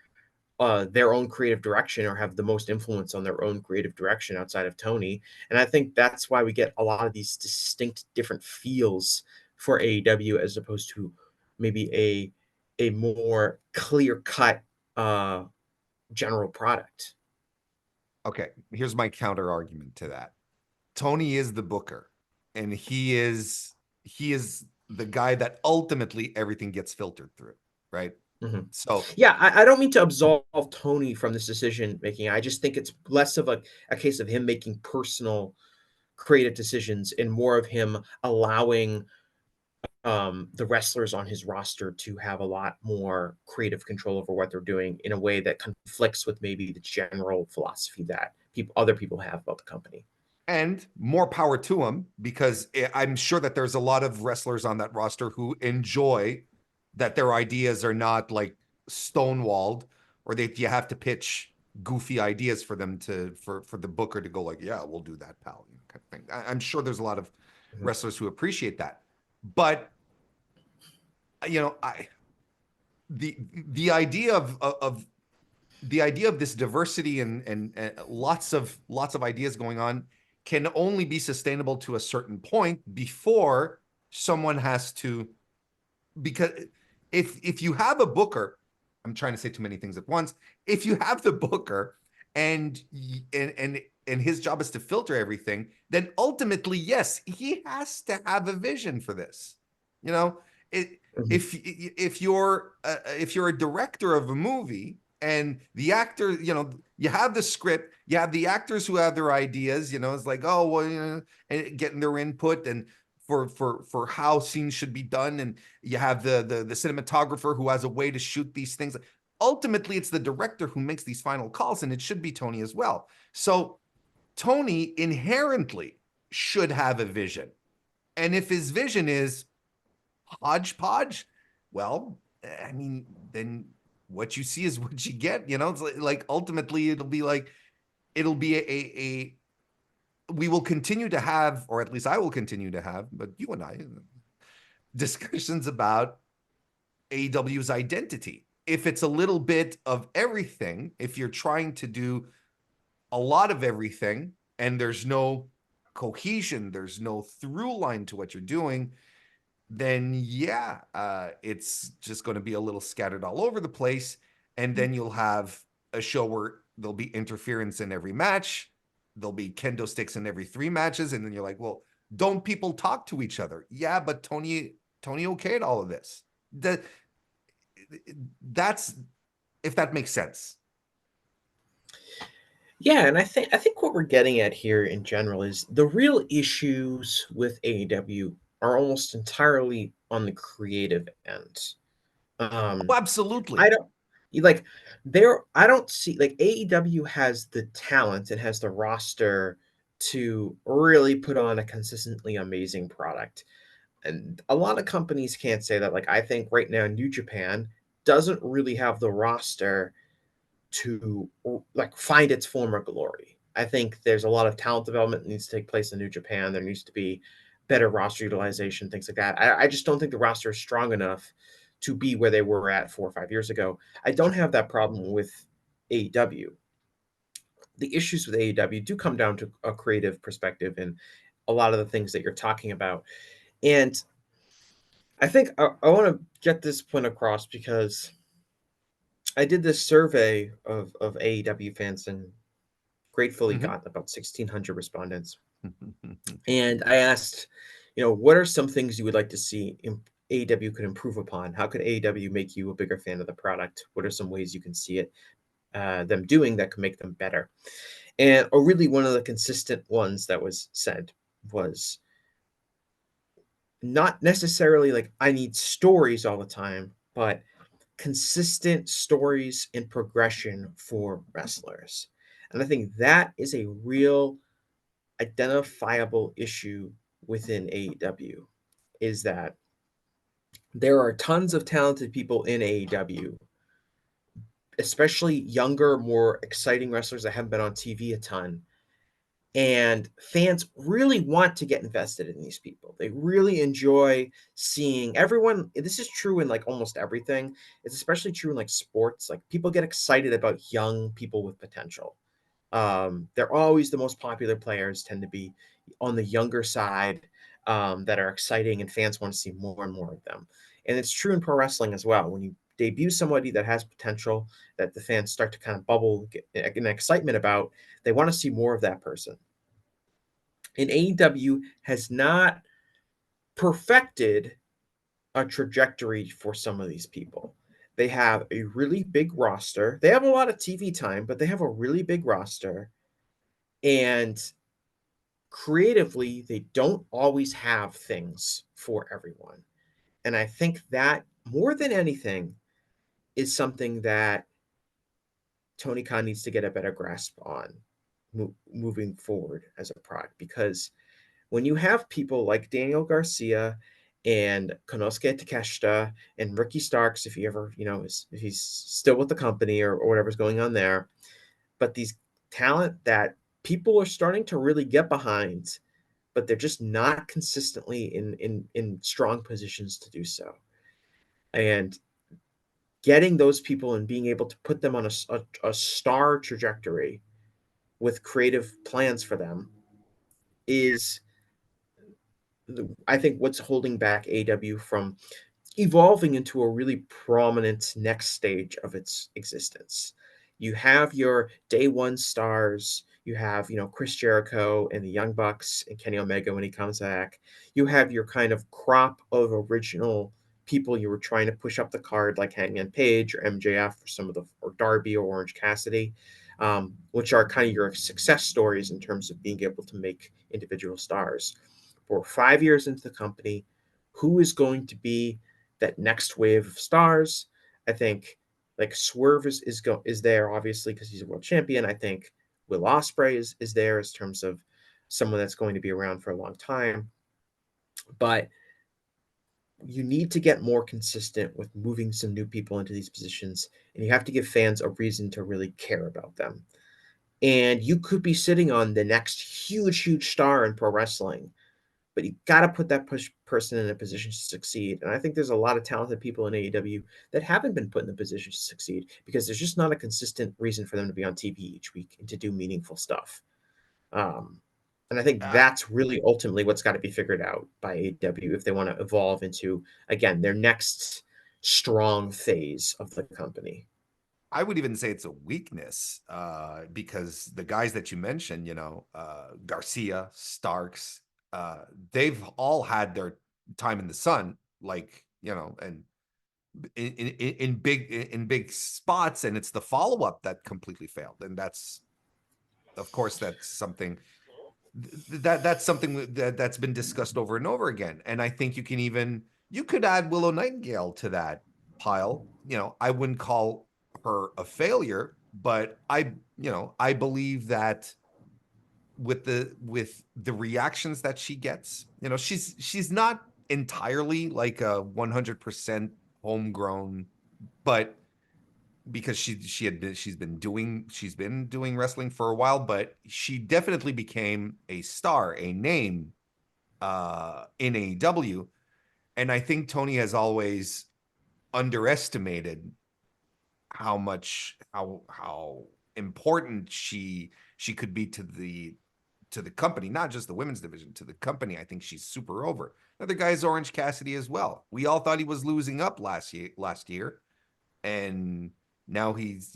Speaker 2: their own creative direction, or have the most influence on their own creative direction outside of Tony. And I think that's why we get a lot of these distinct different feels for AEW, as opposed to maybe a more clear cut general product.
Speaker 3: Okay, here's my counter argument to that. Tony is the booker, and he is the guy that ultimately everything gets filtered through, right?
Speaker 2: Mm-hmm.
Speaker 3: So
Speaker 2: yeah, I don't mean to absolve Tony from this decision making. I just think it's less of a case of him making personal creative decisions, and more of him allowing the wrestlers on his roster to have a lot more creative control over what they're doing in a way that conflicts with maybe the general philosophy that other people have about the company.
Speaker 3: And more power to him, because I'm sure that there's a lot of wrestlers on that roster who enjoy that their ideas are not like stonewalled, or that you have to pitch goofy ideas for them for the booker to go like, yeah, we'll do that, pal, kind of thing. I'm sure there's a lot of wrestlers who appreciate that. But the idea of the idea of this diversity and lots of ideas going on can only be sustainable to a certain point before someone has to, because if you have a booker, I'm trying to say too many things at once. If you have the booker and his job is to filter everything, then ultimately, yes, he has to have a vision for this. If you're a director of a movie, and the actor, you have the script, you have the actors who have their ideas, it's like, oh, well, and getting their input and for how scenes should be done. And you have the cinematographer who has a way to shoot these things. Ultimately, it's the director who makes these final calls, and it should be Tony as well. So Tony inherently should have a vision. And if his vision is hodgepodge, well, I mean, then what you see is what you get. It's like ultimately it'll be a we will continue to have, or at least I will continue to have, but you and I, discussions about AEW's identity. If it's a little bit of everything, if you're trying to do a lot of everything and there's no cohesion, there's no through line to what you're doing, then yeah, it's just going to be a little scattered all over the place. And then you'll have a show where there'll be interference in every match. There'll be kendo sticks in every 3 matches. And then you're like, well, don't people talk to each other? Yeah, but Tony okayed all of this. That's, if that makes sense.
Speaker 2: Yeah, and I think what we're getting at here in general is the real issues with AEW are almost entirely on the creative end.
Speaker 3: Oh, absolutely.
Speaker 2: I don't like there. I don't see like AEW has the talent and has the roster to really put on a consistently amazing product, and a lot of companies can't say that. Like I think right now New Japan doesn't really have the roster to like find its former glory. I think there's a lot of talent development that needs to take place in New Japan. There needs to be better roster utilization, things like that. I just don't think the roster is strong enough to be where they were at 4 or 5 years ago. I don't have that problem with AEW. The issues with AEW do come down to a creative perspective and a lot of the things that you're talking about. And I think I want to get this point across because I did this survey of AEW fans and gratefully got about 1,600 respondents. And I asked, what are some things you would like to see AEW could improve upon? How could AEW make you a bigger fan of the product? What are some ways you can see it them doing that could make them better? And really one of the consistent ones that was said was not necessarily like I need stories all the time, but consistent stories and progression for wrestlers. And I think that is a real identifiable issue within AEW, is that there are tons of talented people in AEW, especially younger, more exciting wrestlers that haven't been on TV a ton. And fans really want to get invested in these people. They really enjoy seeing everyone. This is true in like almost everything. It's especially true in like sports. Like people get excited about young people with potential. They're always the most popular players tend to be on the younger side, that are exciting, and fans want to see more and more of them. And it's true in pro wrestling as well. When you debut somebody that has potential that the fans start to kind of bubble, get an excitement about, they want to see more of that person. And AEW has not perfected a trajectory for some of these people. They have a really big roster. They have a lot of TV time, but they have a really big roster. And creatively, they don't always have things for everyone. And I think that more than anything is something that Tony Khan needs to get a better grasp on moving forward as a product, because when you have people like Daniel Garcia and Konosuke Takeshita and Ricky Starks, if he ever, if he's still with the company, or whatever's going on there, but these talent that people are starting to really get behind, but they're just not consistently in strong positions to do so. And getting those people and being able to put them on a star trajectory with creative plans for them is, I think, what's holding back AW from evolving into a really prominent next stage of its existence. You have your day one stars. You have, Chris Jericho and the Young Bucks and Kenny Omega when he comes back. You have your kind of crop of original people you were trying to push up the card, like Hangman Page or MJF, or some of the, or Darby or Orange Cassidy, which are kind of your success stories in terms of being able to make individual stars. We're 5 years into the company. Who is going to be that next wave of stars? I think like Swerve is there, obviously, because he's a world champion. I think Will Ospreay is there as terms of someone that's going to be around for a long time. But you need to get more consistent with moving some new people into these positions, and you have to give fans a reason to really care about them. And you could be sitting on the next huge star in pro wrestling, but you got to put that person in a position to succeed. And I think there's a lot of talented people in AEW that haven't been put in the position to succeed because there's just not a consistent reason for them to be on TV each week and to do meaningful stuff. And I think that's really ultimately what's got to be figured out by AEW if they want to evolve into, again, their next strong phase of the company.
Speaker 3: I would even say it's a weakness, because the guys that you mentioned, Garcia, Starks, they've all had their time in the sun, like, and in big spots, and it's the follow-up that completely failed. And that's, of course, that's something that's been discussed over and over again. And I think you could add Willow Nightingale to that pile. I wouldn't call her a failure, but I believe that with the reactions that she gets, she's not entirely like a 100% homegrown, but because she's been doing wrestling for a while, but she definitely became a star, a name in AEW. And I think Tony has always underestimated how important she could be to the company, not just the women's division, to the company. I think she's super over. Another guy is Orange Cassidy as well. We all thought he was losing up last year, and now he's,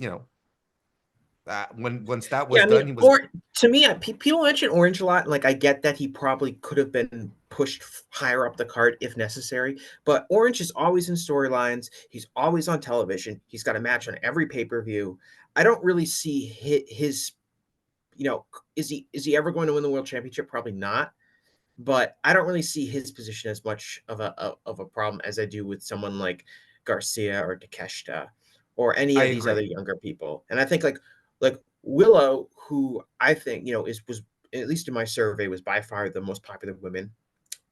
Speaker 3: once that was done, he was.
Speaker 2: Or to me, people mention Orange a lot. Like, I get that he probably could have been pushed higher up the card if necessary, but Orange is always in storylines. He's always on television. He's got a match on every pay-per-view. I don't really see his is he ever going to win the world championship? Probably not. But I don't really see his position as much of a problem as I do with someone like Garcia or Takeshita or any
Speaker 3: I
Speaker 2: of these other
Speaker 3: agree.
Speaker 2: younger people. And I think like Willow, who I think was, at least in my survey, was by far the most popular women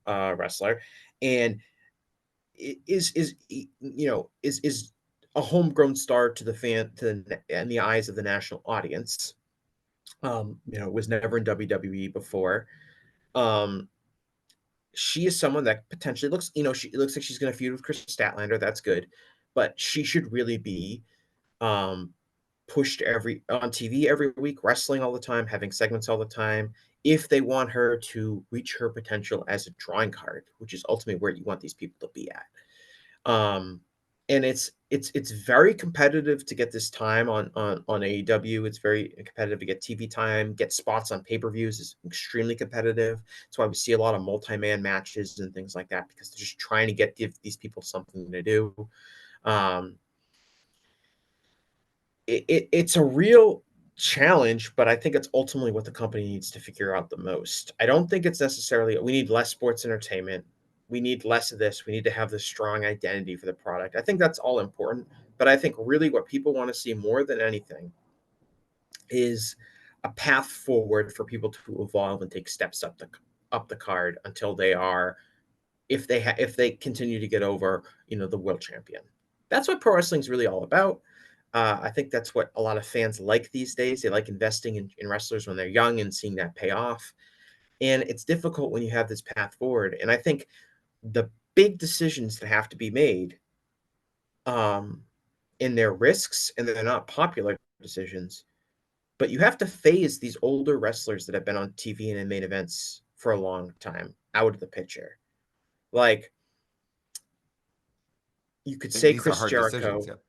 Speaker 2: wrestler, and is a homegrown star to the fan in the eyes of the national audience. Was never in WWE before. She is someone that potentially looks, she looks like she's going to feud with Chris Statlander. That's good, but she should really be um, pushed on TV every week, wrestling all the time, having segments all the time. If they want her to reach her potential as a drawing card, which is ultimately where you want these people to be at. And it's very competitive to get this time on AEW. It's very competitive to get TV time, get spots on pay-per-views is extremely competitive. That's why we see a lot of multi-man matches and things like that, because they're just trying to give these people something to do. It's a real challenge, but I think it's ultimately what the company needs to figure out the most. I don't think it's necessarily we need less sports entertainment. We need less of this. We need to have this strong identity for the product. I think that's all important, but I think really what people want to see more than anything is a path forward for people to evolve and take steps up the card until they are, if they continue to get over, the world champion. That's what pro wrestling is really all about. I think that's what a lot of fans like these days. They like investing in wrestlers when they're young and seeing that pay off. And it's difficult when you have this path forward. And I think the big decisions that have to be made, in their risks, and they're not popular decisions, but you have to phase these older wrestlers that have been on TV and in main events for a long time out of the picture. Like, you could say
Speaker 3: These are
Speaker 2: Chris
Speaker 3: hard decisions,
Speaker 2: Jericho,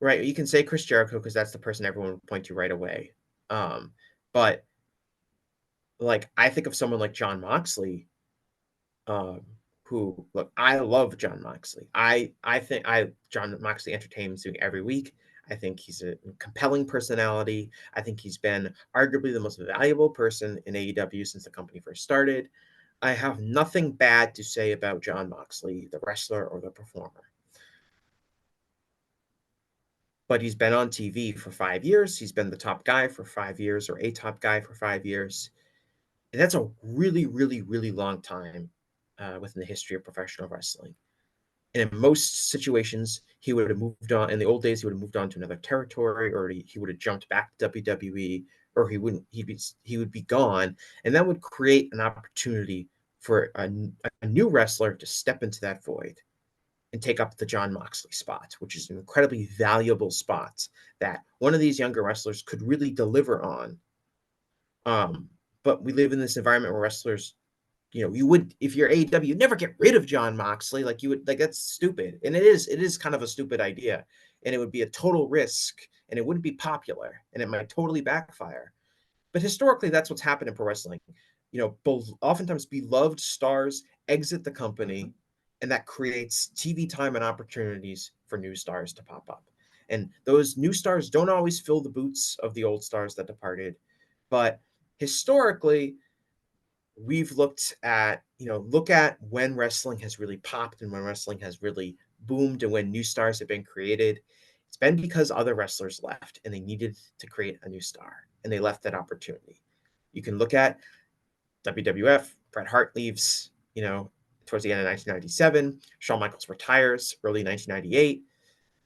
Speaker 2: right? You can say Chris Jericho because that's the person everyone would point to right away. But like, I think of someone like John Moxley, who, look, I love John Moxley. I think John Moxley entertains me every week. I think he's a compelling personality. I think he's been arguably the most valuable person in AEW since the company first started. I have nothing bad to say about John Moxley, the wrestler or the performer. But he's been on TV for 5 years. He's been the top guy for 5 years, or a top guy for 5 years. And that's a really, really, really long time within the history of professional wrestling. And in most situations, he would have moved on. In the old days, he would have moved on to another territory, or he would have jumped back to WWE, or he would be gone. And that would create an opportunity for a new wrestler to step into that void and take up the John Moxley spot, which is an incredibly valuable spot that one of these younger wrestlers could really deliver on. But we live in this environment where wrestlers, you would, if you're AEW, you'd never get rid of John Moxley. Like, you would, like, that's stupid. And it is kind of a stupid idea. And it would be a total risk, and it wouldn't be popular, and it might totally backfire. But historically, that's what's happened in pro wrestling. Oftentimes beloved stars exit the company, and that creates TV time and opportunities for new stars to pop up. And those new stars don't always fill the boots of the old stars that departed. But historically, we've look at when wrestling has really popped and when wrestling has really boomed and when new stars have been created. It's been because other wrestlers left and they needed to create a new star, and they left that opportunity. You can look at WWF. Bret Hart leaves, towards the end of 1997. Shawn Michaels retires early 1998.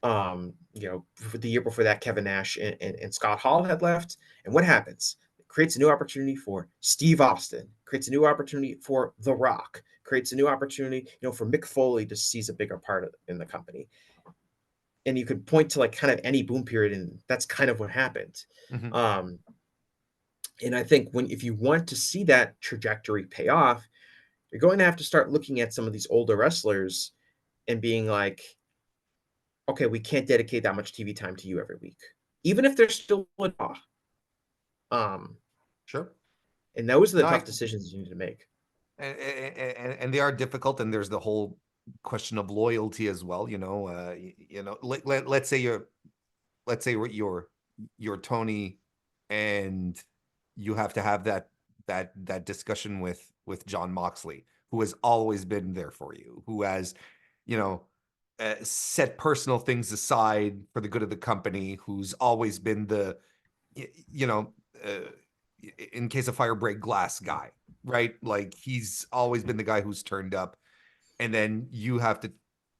Speaker 2: The year before that, Kevin Nash and Scott Hall had left. And what happens? It creates a new opportunity for Steve Austin, creates a new opportunity for The Rock, creates a new opportunity, for Mick Foley to seize a bigger part in the company. And you could point to, like, kind of any boom period, and that's kind of what happened. Mm-hmm. And I think if you want to see that trajectory pay off, you're going to have to start looking at some of these older wrestlers and being like, okay, we can't dedicate that much TV time to you every week, even if they're still a draw.
Speaker 3: Sure.
Speaker 2: And those are the tough decisions you need to make.
Speaker 3: And they are difficult. And there's the whole question of loyalty as well. Let's say you're Tony, and you have to have that discussion with John Moxley, who has always been there for you, who has, set personal things aside for the good of the company, who's always been the, in case of fire, break glass guy, right? Like, he's always been the guy who's turned up. And then you have to,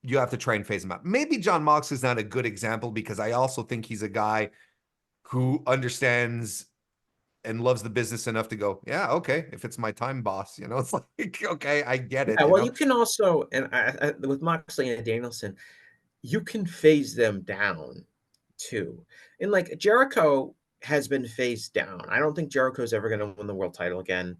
Speaker 3: you have to try and phase him out. Maybe John Moxley's not a good example because I also think he's a guy who understands and loves the business enough to go, yeah, okay, if it's my time, boss, it's like, okay, I get it.
Speaker 2: Yeah, well, you can also, and with Moxley and Danielson, you can phase them down too. And like Jericho has been phased down. I don't think Jericho's ever going to win the world title again.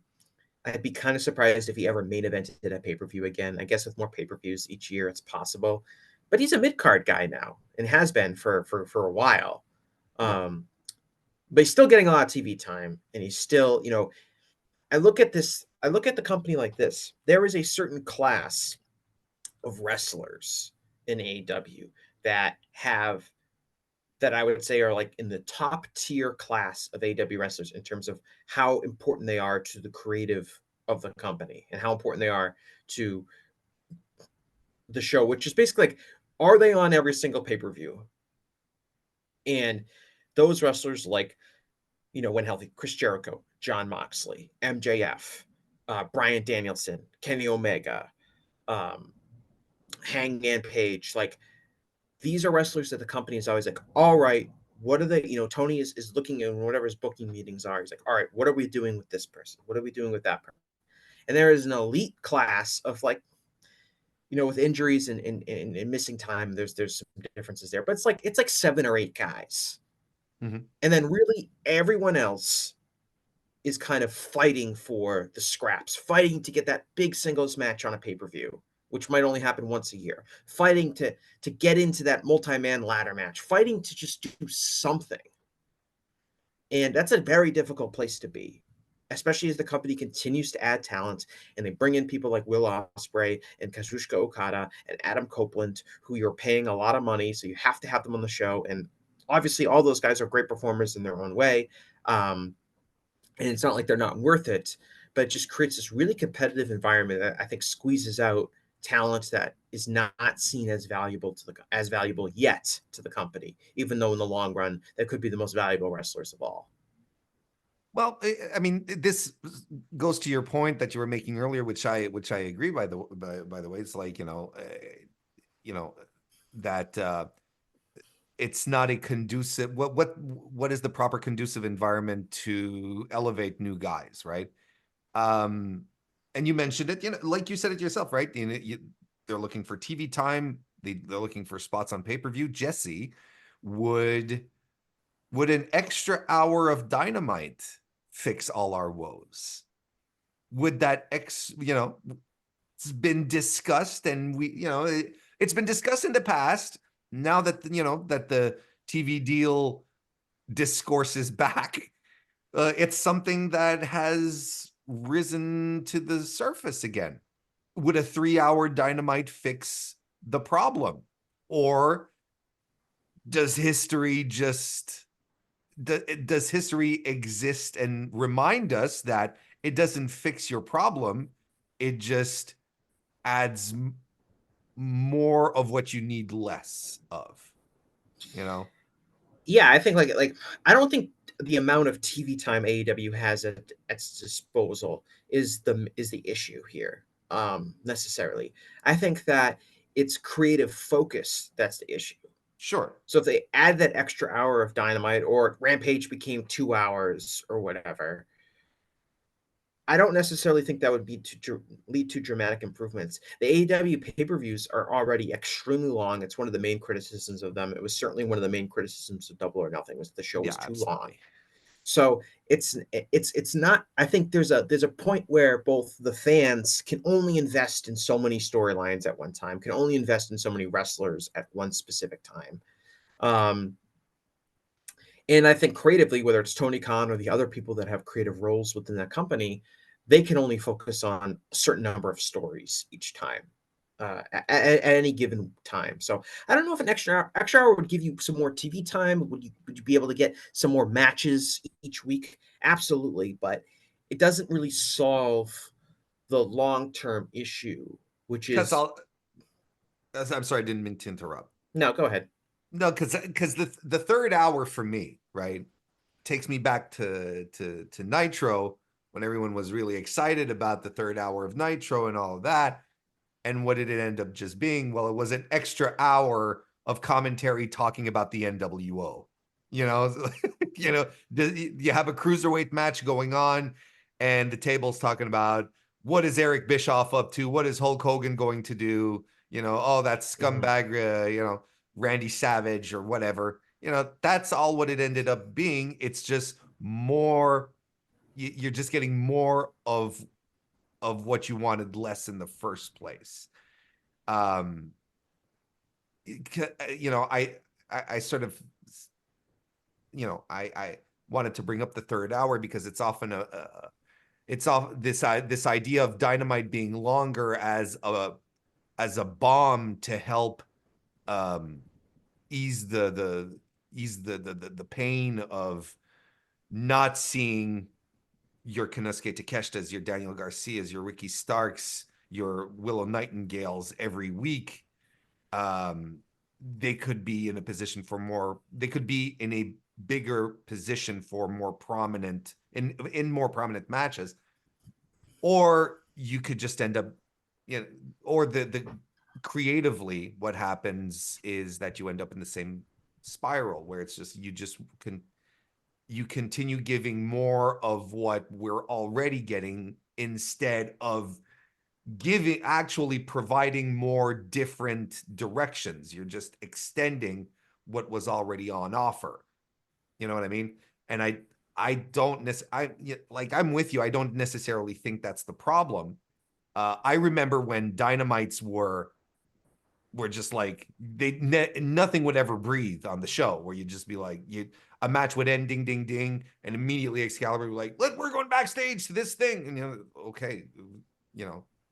Speaker 2: I'd be kind of surprised if he ever main evented a pay-per-view again. I guess with more pay-per-views each year, it's possible. But he's a mid-card guy now and has been for a while. But he's still getting a lot of TV time, and he's still, I look at the company like this. There is a certain class of wrestlers in AEW that I would say are like in the top tier class of AEW wrestlers in terms of how important they are to the creative of the company and how important they are to the show, which is basically like, are they on every single pay-per-view? And those wrestlers, like, when healthy, Chris Jericho, John Moxley, MJF, Bryan Danielson, Kenny Omega, Hangman Page, like, these are wrestlers that the company is always like, all right, what are they? Tony is looking at whatever his booking meetings are. He's like, all right, what are we doing with this person? What are we doing with that person? And there is an elite class of, like, with injuries and missing time, there's some differences there, but it's like 7 or 8 guys.
Speaker 3: Mm-hmm.
Speaker 2: And then really everyone else is kind of fighting for the scraps, fighting to get that big singles match on a pay-per-view, which might only happen once a year, fighting to get into that multi-man ladder match, fighting to just do something. And that's a very difficult place to be, especially as the company continues to add talent and they bring in people like Will Ospreay and Kazuchika Okada and Adam Copeland, who you're paying a lot of money, so you have to have them on the show. And obviously all those guys are great performers in their own way. And it's not like they're not worth it, but it just creates this really competitive environment that I think squeezes out talent that is not seen as valuable yet to the company, even though in the long run that could be the most valuable wrestlers of all.
Speaker 3: Well, I mean, this goes to your point that you were making earlier, which I agree. By the way, it's like that it's not a conducive. What is the proper conducive environment to elevate new guys, right? And you mentioned it, like you said it yourself, right? They're looking for TV time. They're looking for spots on pay-per-view. Jesse, would an extra hour of Dynamite fix all our woes? Would that it's been discussed, and it's been discussed in the past. Now that that the TV deal discourse is back, it's something that has risen to the surface again. Would a 3-hour Dynamite fix the problem, or does history exist and remind us that it doesn't fix your problem? It just adds more of what you need less of,
Speaker 2: Yeah, I think like I don't think the amount of TV time AEW has at its disposal is the issue here, necessarily. I think that it's creative focus that's the issue.
Speaker 3: Sure.
Speaker 2: So if they add that extra hour of Dynamite, or Rampage became 2 hours or whatever, I don't necessarily think that would lead to dramatic improvements. The AEW pay-per-views are already extremely long. It's one of the main criticisms of them. It was certainly one of the main criticisms of Double or Nothing, was the show was too long. So it's not. I think there's a point where both the fans can only invest in so many storylines at one time, can only invest in so many wrestlers at one specific time. And I think creatively, whether it's Tony Khan or the other people that have creative roles within that company, they can only focus on a certain number of stories each time, at any given time. So I don't know if an extra hour would give you some more TV time. Would you be able to get some more matches each week? Absolutely, but it doesn't really solve the long-term issue, which is.
Speaker 3: I'm sorry, I didn't mean to interrupt.
Speaker 2: No, go ahead.
Speaker 3: No, because the third hour for me, right, takes me back to Nitro, when everyone was really excited about the third hour of Nitro and all of that. And what did it end up just being? Well, it was an extra hour of commentary talking about the NWO. You know, you have a cruiserweight match going on, and the table's talking about what is Eric Bischoff up to? What is Hulk Hogan going to do? Oh, that scumbag, Randy Savage or whatever. That's all what it ended up being. It's just more. You're just getting more of what you wanted, less in the first place. I sort of, I wanted to bring up the third hour because it's often it's off this idea of Dynamite being longer as a bomb to help ease the pain of not seeing your Konosuke Takeshita's, your Daniel Garcia's, your Ricky Starks, your Willow Nightingales every week. They could be in a position for more. They could be in a bigger position for more prominent in more prominent matches, or you could just end up, or the creatively what happens is that you end up in the same spiral where it's just you continue giving more of what we're already getting instead of actually providing more different directions. You're just extending what was already on offer. You know what I mean? And I don't I'm with you. I don't necessarily think that's the problem. I remember when Dynamites were just like nothing would ever breathe on the show, where you'd just be like, a match would end ding ding ding, and immediately Excalibur would be like, we're going backstage to this thing, and okay,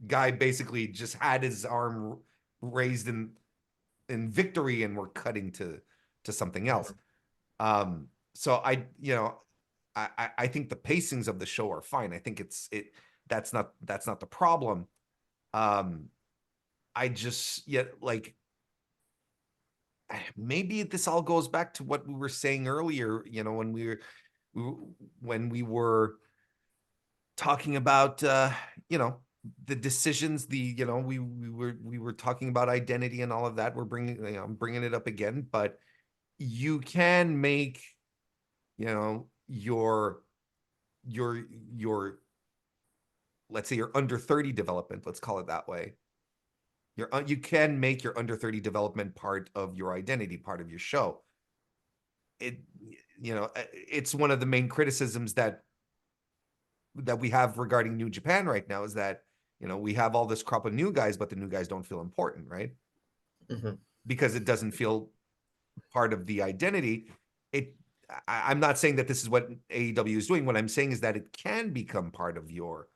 Speaker 3: guy basically just had his arm raised in victory, and we're cutting to something else. So I think the pacings of the show are fine. I think that's not the problem. I just maybe this all goes back to what we were saying earlier, when we were talking about the decisions, we were talking about identity and all of that. We're I'm bringing it up again, but you can make your let's say your under 30 development, let's call it that way. You can make your under 30 development part of your identity, part of your show. It's one of the main criticisms that we have regarding New Japan right now, is that we have all this crop of new guys, but the new guys don't feel important, right?
Speaker 2: Mm-hmm.
Speaker 3: Because it doesn't feel part of the identity. I'm not saying that this is what AEW is doing. What I'm saying is that it can become part of your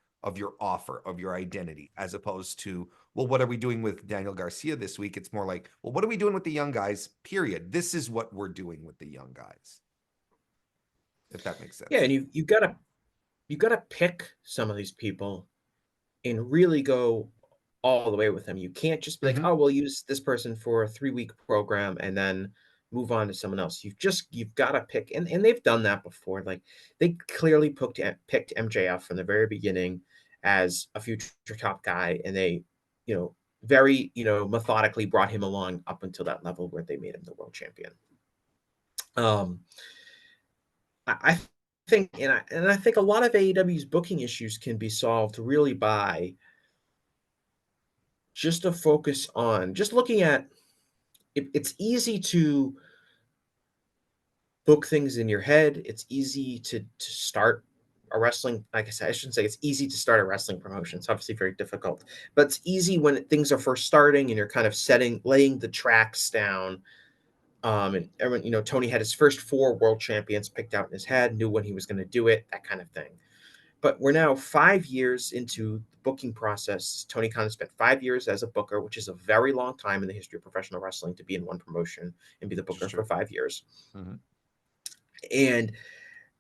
Speaker 3: offer, of your identity, as opposed to, well, what are we doing with Daniel Garcia this week? It's more like, well, what are we doing with the young guys? Period. This is what we're doing with the young guys. If that makes sense.
Speaker 2: Yeah, and you gotta pick some of these people and really go all the way with them. You can't just be like, oh, we'll use this person for a 3-week program and then move on to someone else. You've got to pick, and they've done that before. Like, they clearly picked MJF from the very beginning as a future top guy, and they, very, methodically brought him along up until that level where they made him the world champion. I think, and I think a lot of AEW's booking issues can be solved really by just a focus on just looking at it. It's easy to book things in your head. It's easy to start a wrestling, like I said, I shouldn't say it's easy to start a wrestling promotion. It's obviously very difficult, but it's easy when things are first starting and you're kind of laying the tracks down. And everyone, Tony had his first 4 world champions picked out in his head, knew when he was going to do it, that kind of thing. But we're now 5 years into the booking process. Tony Khan spent 5 years as a booker, which is a very long time in the history of professional wrestling to be in one promotion and be the booker for 5 years. Mm-hmm. And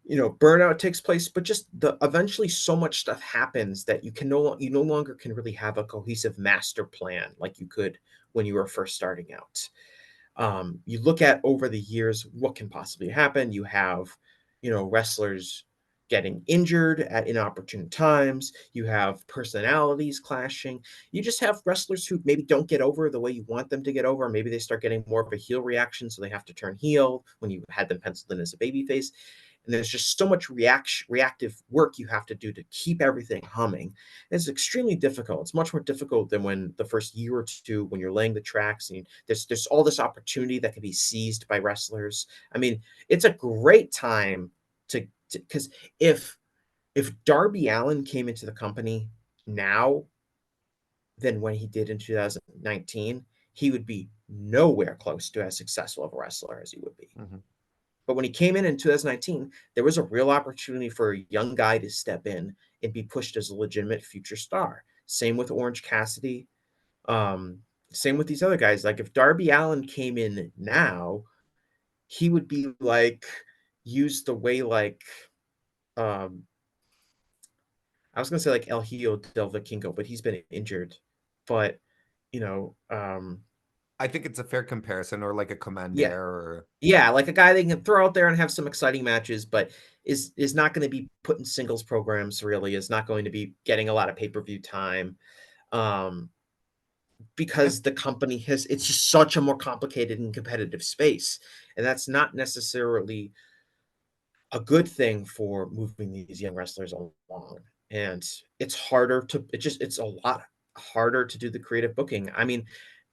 Speaker 2: burnout takes place, but just eventually so much stuff happens that you no longer can really have a cohesive master plan like you could when you were first starting out. You look at over the years what can possibly happen. You have, wrestlers getting injured at inopportune times. You have personalities clashing. You just have wrestlers who maybe don't get over the way you want them to get over. Maybe they start getting more of a heel reaction, so they have to turn heel when you had them penciled in as a babyface. And there's just so much reactive work you have to do to keep everything humming. And it's extremely difficult. It's much more difficult than when the first year or two, when you're laying the tracks, and there's all this opportunity that can be seized by wrestlers. I mean, it's a great time to because if Darby Allin came into the company now than when he did in 2019, he would be nowhere close to as successful of a wrestler as he would be.
Speaker 3: Mhm.
Speaker 2: But when he came in 2019, there was a real opportunity for a young guy to step in and be pushed as a legitimate future star. Same with Orange Cassidy. Same with these other guys. Like if Darby Allin came in now, he would be like used the way like um I was gonna say like El Hijo del Vikingo, but he's been injured. But you know,
Speaker 3: I think it's a fair comparison, or like a
Speaker 2: yeah,
Speaker 3: Commander, or
Speaker 2: yeah, like a guy they can throw out there and have some exciting matches, but is not going to be put in singles programs. Really, is not going to be getting a lot of pay-per-view time, um,
Speaker 3: yeah,
Speaker 2: because the company has it's just such a more complicated and competitive space, and that's not necessarily a good thing for moving these young wrestlers along. And it's harder to it's a lot harder to do the creative booking. I mean,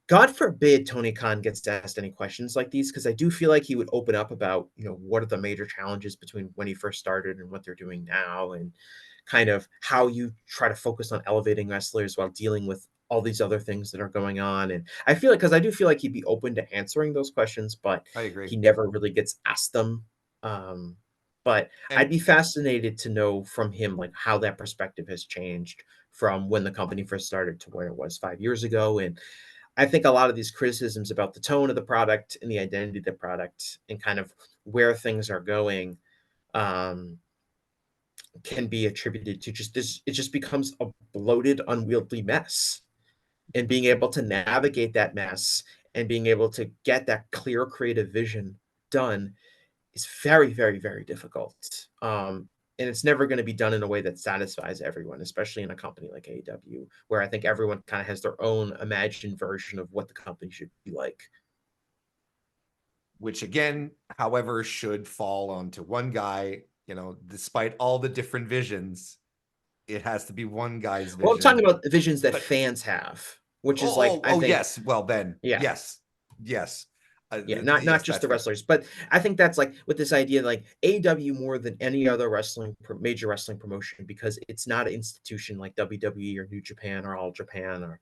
Speaker 2: God forbid Tony Khan gets asked any questions like these, because I do feel like he would open up about, what are the major challenges between when he first started and what they're doing now, and kind of how you try to focus on elevating wrestlers while dealing with all these other things that are going on. And I feel like, because I do feel like he'd be open to answering those questions, but
Speaker 3: I agree.
Speaker 2: he never really gets asked them. But I'd
Speaker 3: And
Speaker 2: be fascinated to know from him like how that perspective has changed from when the company first started to where it was 5 years ago. And I think a lot of these criticisms about the tone of the product and the identity of the product and kind of where things are going, um, can be attributed to just this. It just becomes a bloated, unwieldy mess. And being able to navigate that mess and being able to get that clear creative vision done is very, very, very difficult. And it's never going to be done in a way that satisfies everyone, especially in a company like AEW, where I think everyone kind of has their own imagined version of what the company should be like.
Speaker 3: which again, however, should fall onto one guy. Despite all the different visions, it has to be one guy's
Speaker 2: Well, I'm talking
Speaker 3: vision.
Speaker 2: about the visions that
Speaker 3: But
Speaker 2: fans have, which is like,
Speaker 3: oh,
Speaker 2: I
Speaker 3: oh,
Speaker 2: think,
Speaker 3: yes. Well, then,
Speaker 2: yeah,
Speaker 3: yes, yes,
Speaker 2: yeah, not
Speaker 3: yes,
Speaker 2: just
Speaker 3: that's
Speaker 2: the
Speaker 3: fair.
Speaker 2: wrestlers, but I think that's like with this idea like AEW more than any other major wrestling promotion, because it's not an institution like WWE or New Japan or All Japan or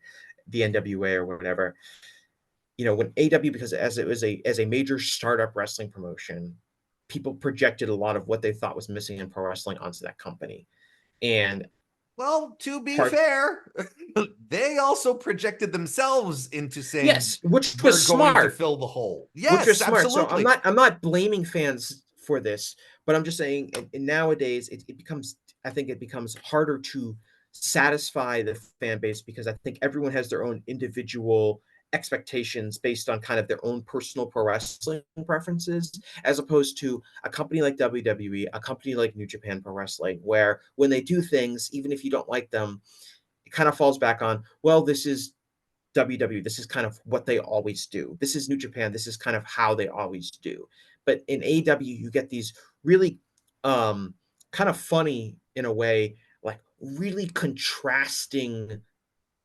Speaker 2: the NWA or whatever. When AEW, because as it was a major startup wrestling promotion, people projected a lot of what they thought was missing in pro wrestling onto that company. And
Speaker 3: Well, to be
Speaker 2: part
Speaker 3: fair, they also projected themselves into saying,
Speaker 2: yes, which
Speaker 3: we're
Speaker 2: was
Speaker 3: going to
Speaker 2: smart.
Speaker 3: fill the hole.
Speaker 2: Which
Speaker 3: Yes,
Speaker 2: was smart. So I'm
Speaker 3: absolutely.
Speaker 2: not I'm not blaming fans for this, but I'm just saying nowadays it becomes, I think it becomes harder to satisfy the fan base, because I think everyone has their own individual expectations based on kind of their own personal pro wrestling preferences, as opposed to a company like WWE, a company like New Japan Pro Wrestling, where when they do things, even if you don't like them, it kind of falls back on, well, this is WWE. This is kind of what they always do. This is New Japan. This is kind of how they always do. But in AEW, you get these really kind of funny, in a way, like really contrasting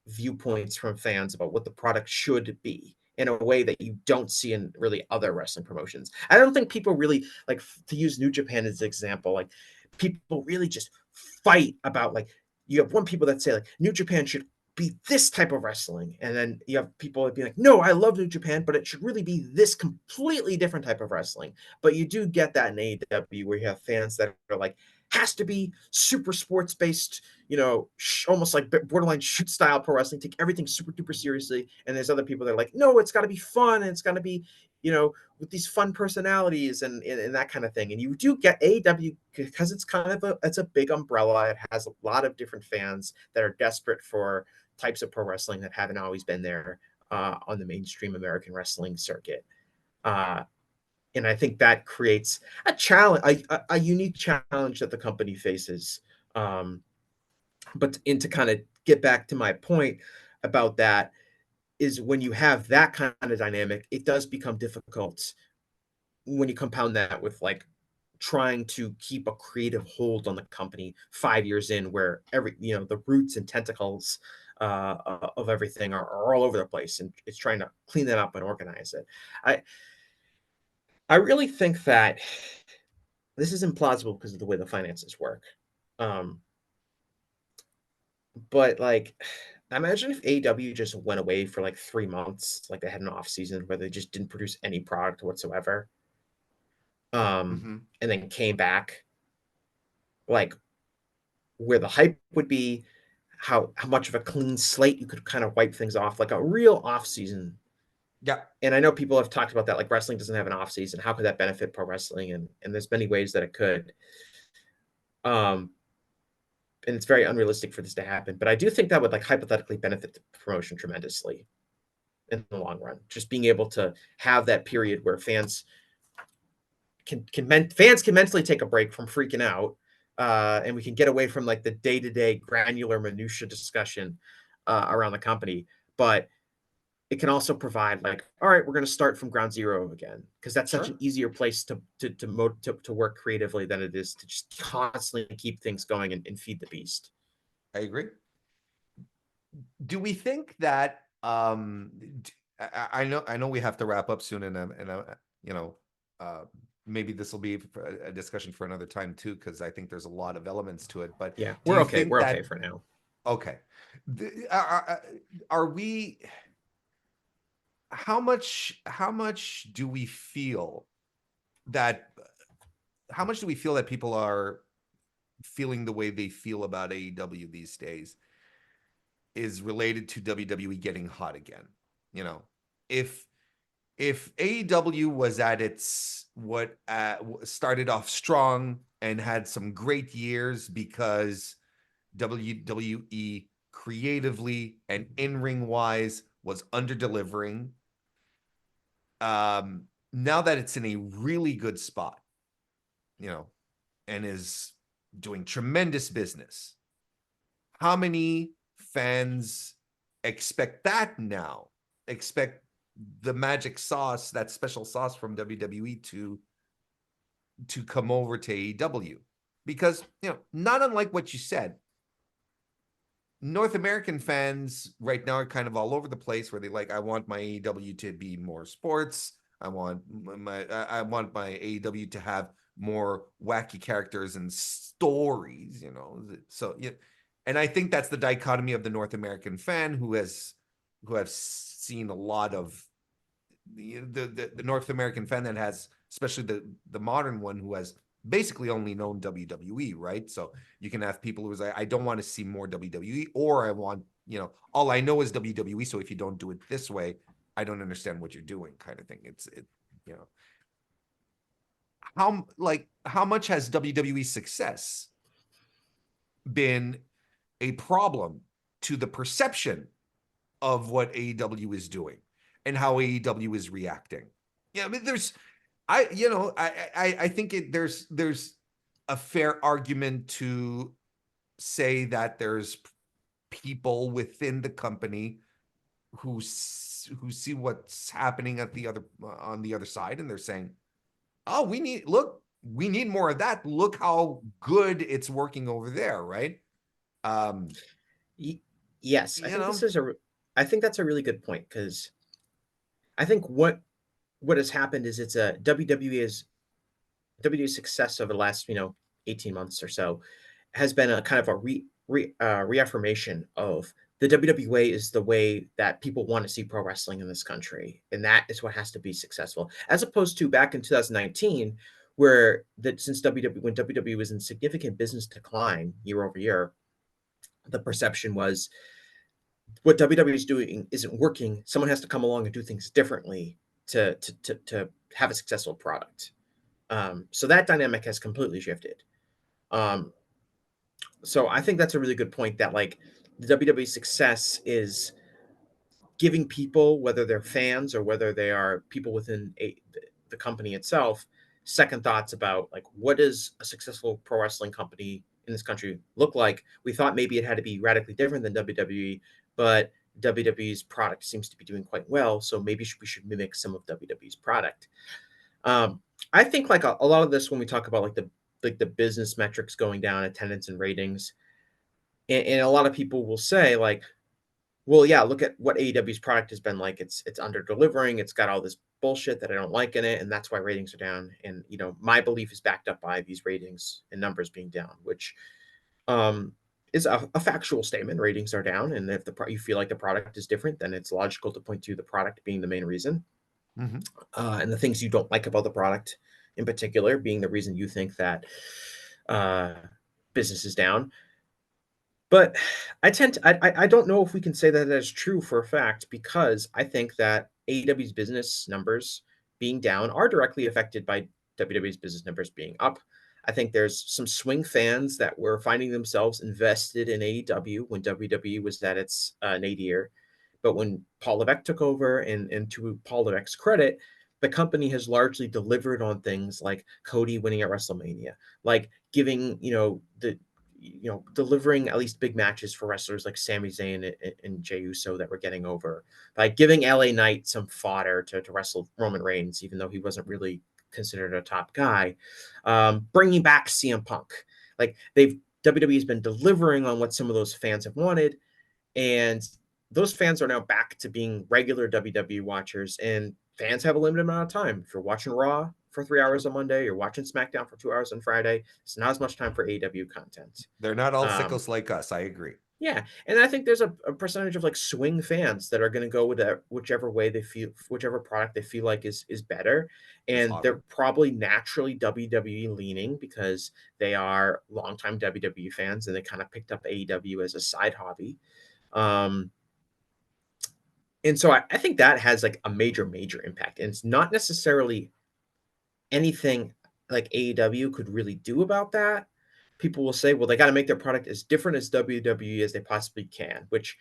Speaker 2: viewpoints from fans about what the product should be, in a way that you don't see in really other wrestling promotions. I don't think people really like, to use New Japan as an example, like people really just fight about, like, you have one people that say like New Japan should be this type of wrestling, and then you have people that be like, no, I love New Japan, but it should really be this completely different type of wrestling. But you do get that in AEW, where you have fans that are like, has to be super sports based, almost like borderline shoot style pro wrestling, take everything super duper seriously. And there's other people that are like, no, it's got to be fun, and it's got to be, with these fun personalities and that kind of thing. And you do get AEW, because it's kind of it's a big umbrella. It has a lot of different fans that are desperate for types of pro wrestling that haven't always been there on the mainstream American wrestling circuit. Uh, And I think that creates a challenge, a unique challenge that the company faces. Um, and to kind of get back to my point about that is when you have that kind of dynamic, it does become difficult when you compound that with like trying to keep a creative hold on the company 5 years in, where the roots and tentacles of everything are all over the place, and it's trying to clean that up and organize it. I I really think that this is implausible because of the way the finances work. Um, but like, imagine if AEW just went away for like 3 months, like they had an off season where they just didn't produce any product whatsoever,
Speaker 3: Mm-hmm.
Speaker 2: and then came back, like where the hype would be, how much of a clean slate you could kind of wipe things off, like a real off season.
Speaker 3: Yeah,
Speaker 2: And I know people have talked about that, like wrestling doesn't have an off season. How could that benefit pro wrestling? And there's many ways that it could. Um, and it's very unrealistic for this to happen. But I do think that would like hypothetically benefit the promotion tremendously in the long run. Just being able to have that period where fans can mentally take a break from freaking out, and we can get away from like the day to day granular minutia discussion around the company. But it can also provide like, all right, we're going to start from ground zero again, because that's such an
Speaker 3: sure.
Speaker 2: easier place to work creatively than it is to just constantly keep things going and feed the beast.
Speaker 3: I agree. Do we think that I know we have to wrap up soon, and you know uh, maybe this will be a discussion for another time too, because I think there's a lot of elements to it. But
Speaker 2: Yeah,
Speaker 3: do
Speaker 2: we're
Speaker 3: you
Speaker 2: okay.
Speaker 3: think
Speaker 2: We're okay
Speaker 3: that
Speaker 2: for now.
Speaker 3: okay? Are we? How much do we feel that? How much do we feel that people are feeling the way they feel about AEW these days is related to WWE getting hot again? You know, if AEW was at its what started off strong and had some great years because WWE creatively and in-ring wise was under delivering. Now that it's in a really good spot, you know, and is doing tremendous business, how many fans expect that now? Expect the magic sauce, that special sauce from WWE to come over to AEW? Because, not unlike what you said, North American fans right now are kind of all over the place where they like, I want my AEW to be more sports. I want my AEW to have more wacky characters and stories, So yeah, and I think that's the dichotomy of the North American fan who have seen a lot of the North American fan that has, especially the modern one, who has basically only known WWE, right? So you can have people who's like, I don't want to see more WWE, or I want, all I know is WWE. So if you don't do it this way, I don't understand what you're doing, kind of thing. You know, how much has WWE success been a problem to the perception of what AEW is doing and how AEW is reacting? Yeah, I mean, I think there's a fair argument to say that there's people within the company who see what's happening at the other on the other side, and they're saying, "Oh, we need more of that. Look how good it's working over there, right?" Um,
Speaker 2: Yes,
Speaker 3: you know,
Speaker 2: I think that's a really good point, because I think what has happened is it's a WWE success over the last 18 months or so has been a kind of a reaffirmation of the WWE is the way that people want to see pro wrestling in this country, and that is what has to be successful, as opposed to back in 2019, where that since WWE was in significant business decline year over year, the perception was what WWE is doing isn't working. Someone has to come along and do things differently to have a successful product. So that dynamic has completely shifted. Um, so I think that's a really good point, that like the WWE success is giving people, whether they're fans or whether they are people within the company itself, second thoughts about like what does a successful pro wrestling company in this country look like. We thought maybe it had to be radically different than WWE, but WWE's product seems to be doing quite well, so maybe we should mimic some of WWE's product. I think like a lot of this when we talk about like the business metrics going down, attendance and ratings, and a lot of people will say like, well, yeah, look at what AEW's product has been like. It's under delivering. It's got all this bullshit that I don't like in it, and that's why ratings are down. And my belief is backed up by these ratings and numbers being down, which um, is a factual statement. Ratings are down, and if you feel like the product is different, then it's logical to point to the product being the main reason,
Speaker 3: Mm-hmm.
Speaker 2: and the things you don't like about the product, in particular, being the reason you think that uh, business is down. But I don't know if we can say that that's true for a fact, because I think that AEW's business numbers being down are directly affected by WWE's business numbers being up. I think there's some swing fans that were finding themselves invested in AEW when WWE was at its nadir. But when Paul Levesque took over, and to Paul Levesque's credit, the company has largely delivered on things like Cody winning at WrestleMania, like giving, delivering at least big matches for wrestlers like Sami Zayn and Jey Uso that were getting over, by giving LA Knight some fodder to wrestle Roman Reigns, even though he wasn't really considered a top guy, bringing back CM Punk. Like WWE has been delivering on what some of those fans have wanted, and those fans are now back to being regular WWE watchers, and fans have a limited amount of time. If you're watching Raw for 3 hours on Monday, you're watching SmackDown for 2 hours on Friday, it's not as much time for AEW content.
Speaker 3: They're not all
Speaker 2: Um,
Speaker 3: sickos like us. I agree.
Speaker 2: yeah, and I think there's a percentage of like swing fans that are going to go with whichever way they feel, whichever product they feel like is better,
Speaker 3: It's
Speaker 2: and they're
Speaker 3: hotter.
Speaker 2: probably naturally WWE leaning because they are longtime WWE fans and they kind of picked up AEW as a side hobby. Um, and so I think that has like a major impact, and it's not necessarily anything like AEW could really do about that. People will say, well, they got to make their product as different as WWE as they possibly can, which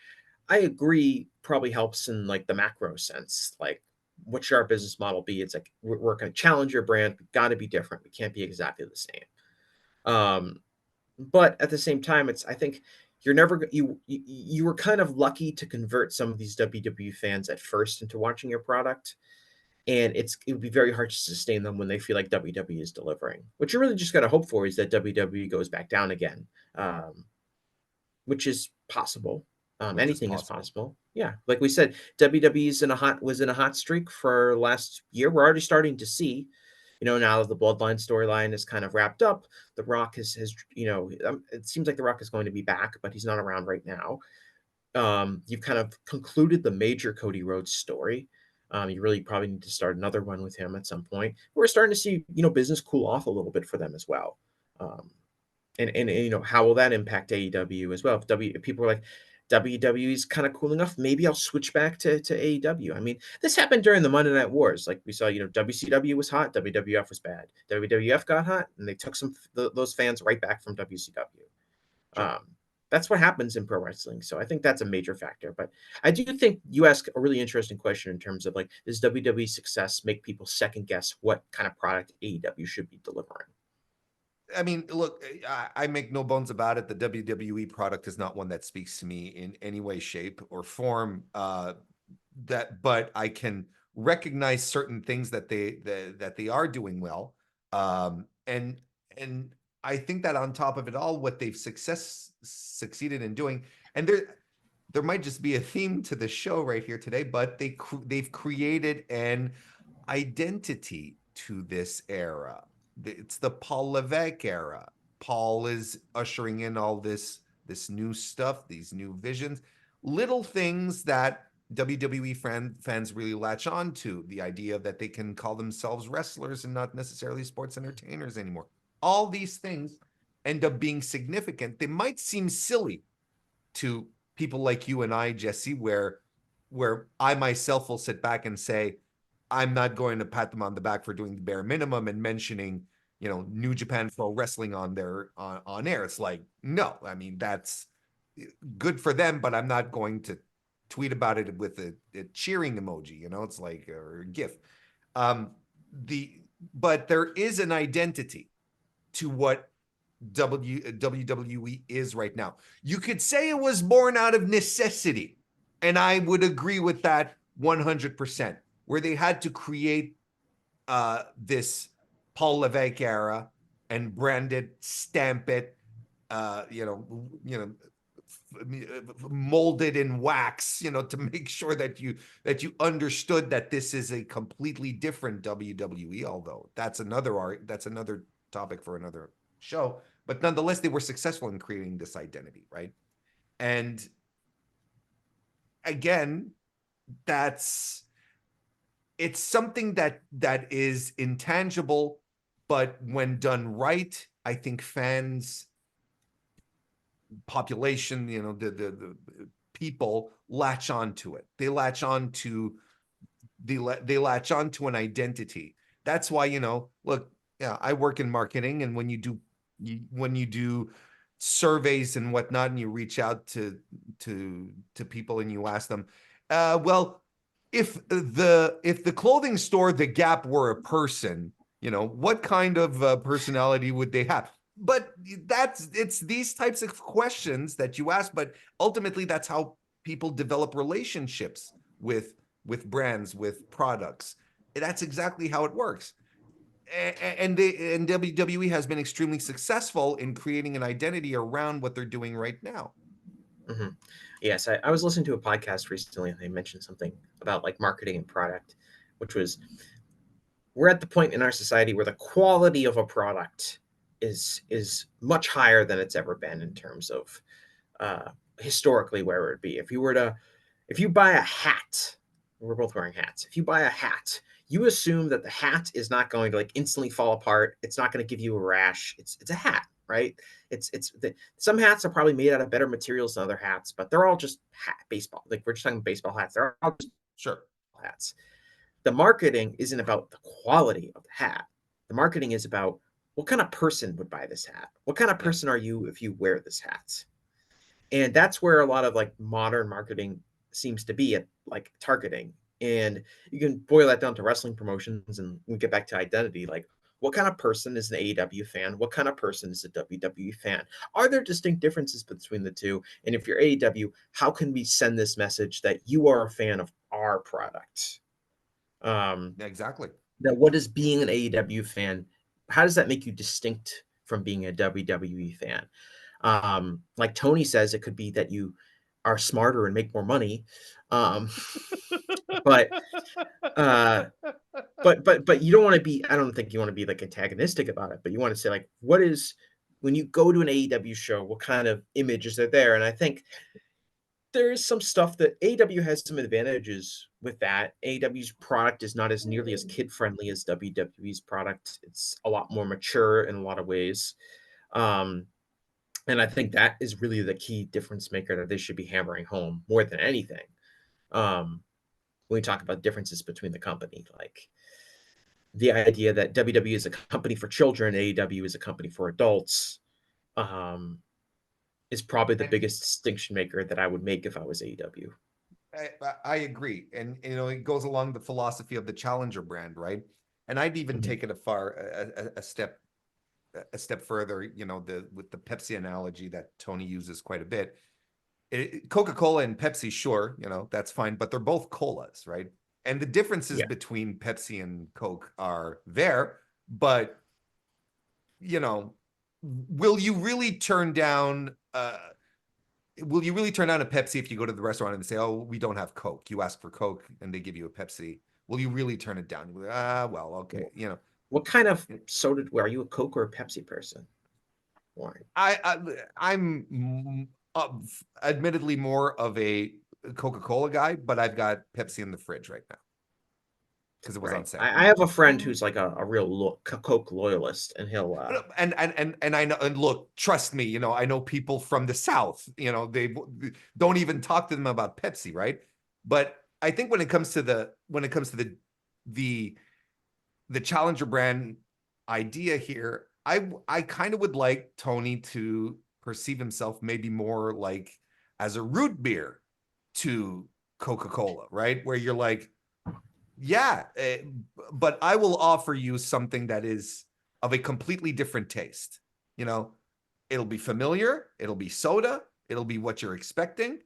Speaker 2: I agree probably helps in like the macro sense. Like, what should our business model be? It's like we're going to challenge your brand. We got to be different. We can't be exactly the same. But at the same time, I think you're never you were kind of lucky to convert some of these WWE fans at first into watching your product, and it would be very hard to sustain them when they feel like WWE is delivering. What you really just got to hope for is that WWE goes back down again, um, which is possible.
Speaker 3: Which is
Speaker 2: Anything is
Speaker 3: possible.
Speaker 2: possible. Yeah, like we said, WWE's was in a hot streak for last year. We're already starting to see, now that the Bloodline storyline is kind of wrapped up, The Rock has it seems like The Rock is going to be back, but he's not around right now. You've kind of concluded the major Cody Rhodes story. You really probably need to start another one with him at some point. We're starting to see, business cool off a little bit for them as well. Um, and how will that impact AEW as well? If people are like, WWE is kind of cooling off, maybe I'll switch back to AEW. I mean, this happened during the Monday Night Wars. Like we saw, WCW was hot, WWF was bad. WWF got hot, and they took those fans right back from WCW.
Speaker 3: Sure.
Speaker 2: That's what happens in pro wrestling. So I think that's a major factor. But I do think you ask a really interesting question in terms of like, does WWE success make people second guess what kind of product AEW should be delivering?
Speaker 3: I mean, look, I make no bones about it. The WWE product is not one that speaks to me in any way, shape, or form. But I can recognize certain things that they are doing well, and I think that on top of it all, what they've succeeded in doing, and there might just be a theme to the show right here today, but they've created an identity to this era. It's the Paul Levesque era. Paul is ushering in all this new stuff, these new visions, little things that WWE fans really latch on to. The idea that they can call themselves wrestlers and not necessarily sports entertainers anymore. All these things end up being significant. They might seem silly to people like you and I, Jesse, where I myself will sit back and say, I'm not going to pat them on the back for doing the bare minimum and mentioning, New Japan Pro Wrestling on their on air. It's like, no, I mean, that's good for them, but I'm not going to tweet about it with a cheering emoji, it's like, or a GIF. but there is an identity to what WWE is right now. You could say it was born out of necessity, and I would agree with that 100%, where they had to create this Paul Levesque era and brand it, stamp it, molded in wax, to make sure that you understood that this is a completely different WWE. Although that's another topic for another show. But nonetheless, they were successful in creating this identity, right? And again, it's something that is intangible, but when done right, I think fans, population, the people latch onto it. They latch on to an identity. That's why, look, yeah, I work in marketing, and when you do surveys and whatnot, and you reach out to people and you ask them, well, if the clothing store, the Gap, were a person, what kind of personality would they have? But it's these types of questions that you ask, but ultimately that's how people develop relationships with brands, with products. That's exactly how it works. And WWE has been extremely successful in creating an identity around what they're doing right now.
Speaker 2: Mm-hmm. Yes, I was listening to a podcast recently, and they mentioned something about like marketing and product, which was, we're at the point in our society where the quality of a product is much higher than it's ever been in terms of historically where it would be. If you buy a hat, we're both wearing hats. If you buy a hat, you assume that the hat is not going to like instantly fall apart. It's not going to give you a rash. It's a hat, right? Some hats are probably made out of better materials than other hats, but they're all just baseball. Like, we're just talking baseball hats. They're all just
Speaker 3: Sure
Speaker 2: hats. The marketing isn't about the quality of the hat. The marketing is about, what kind of person would buy this hat? What kind of person are you if you wear this hat? And that's where a lot of like modern marketing seems to be, at like targeting. And you can boil that down to wrestling promotions, and we get back to identity. Like, what kind of person is an AEW fan? What kind of person is a WWE fan? Are there distinct differences between the two? And if you're AEW, how can we send this message that you are a fan of our product?
Speaker 3: Exactly.
Speaker 2: That what is being an AEW fan? How does that make you distinct from being a WWE fan? Like Tony says, it could be that you are smarter and make more money. But you don't want to be, I don't think you want to be like antagonistic about it, but you want to say like, what is, when you go to an AEW show, what kind of images are there? And I think there's some stuff that AEW has some advantages with that. AEW's product is not as nearly as kid friendly as WWE's product. It's a lot more mature in a lot of ways. And I think that is really the key difference maker that they should be hammering home more than anything. When we talk about differences between the company, like the idea that WWE is a company for children, AEW is a company for adults, is probably the biggest distinction maker that I would make if I was AEW.
Speaker 3: I agree, and it goes along the philosophy of the challenger brand, right? And I'd even take it a step further. With the Pepsi analogy that Tony uses quite a bit. Coca-Cola and Pepsi, sure, that's fine, but they're both colas, right? And the differences between Pepsi and Coke are there, but will you really turn down a Pepsi if you go to the restaurant and they say, "Oh, we don't have Coke"? You ask for Coke and they give you a Pepsi. Will you really turn it down? Well, okay,
Speaker 2: What kind of soda are you, a Coke or a Pepsi person? Why?
Speaker 3: I'm admittedly more of a Coca-Cola guy, but I've got Pepsi in the fridge right now because it was on sale.
Speaker 2: I have a friend who's like a real Coke loyalist, and he'll
Speaker 3: and I know, and look, trust me, I know people from the South, they don't even talk to them about Pepsi, right? But I think when it comes to the challenger brand idea here, I kind of would like Tony to perceive himself maybe more like as a root beer to Coca-Cola, right? Where you're like, Yeah, but I will offer you something that is of a completely different taste. You know, it'll be familiar, it'll be soda, it'll be what you're expecting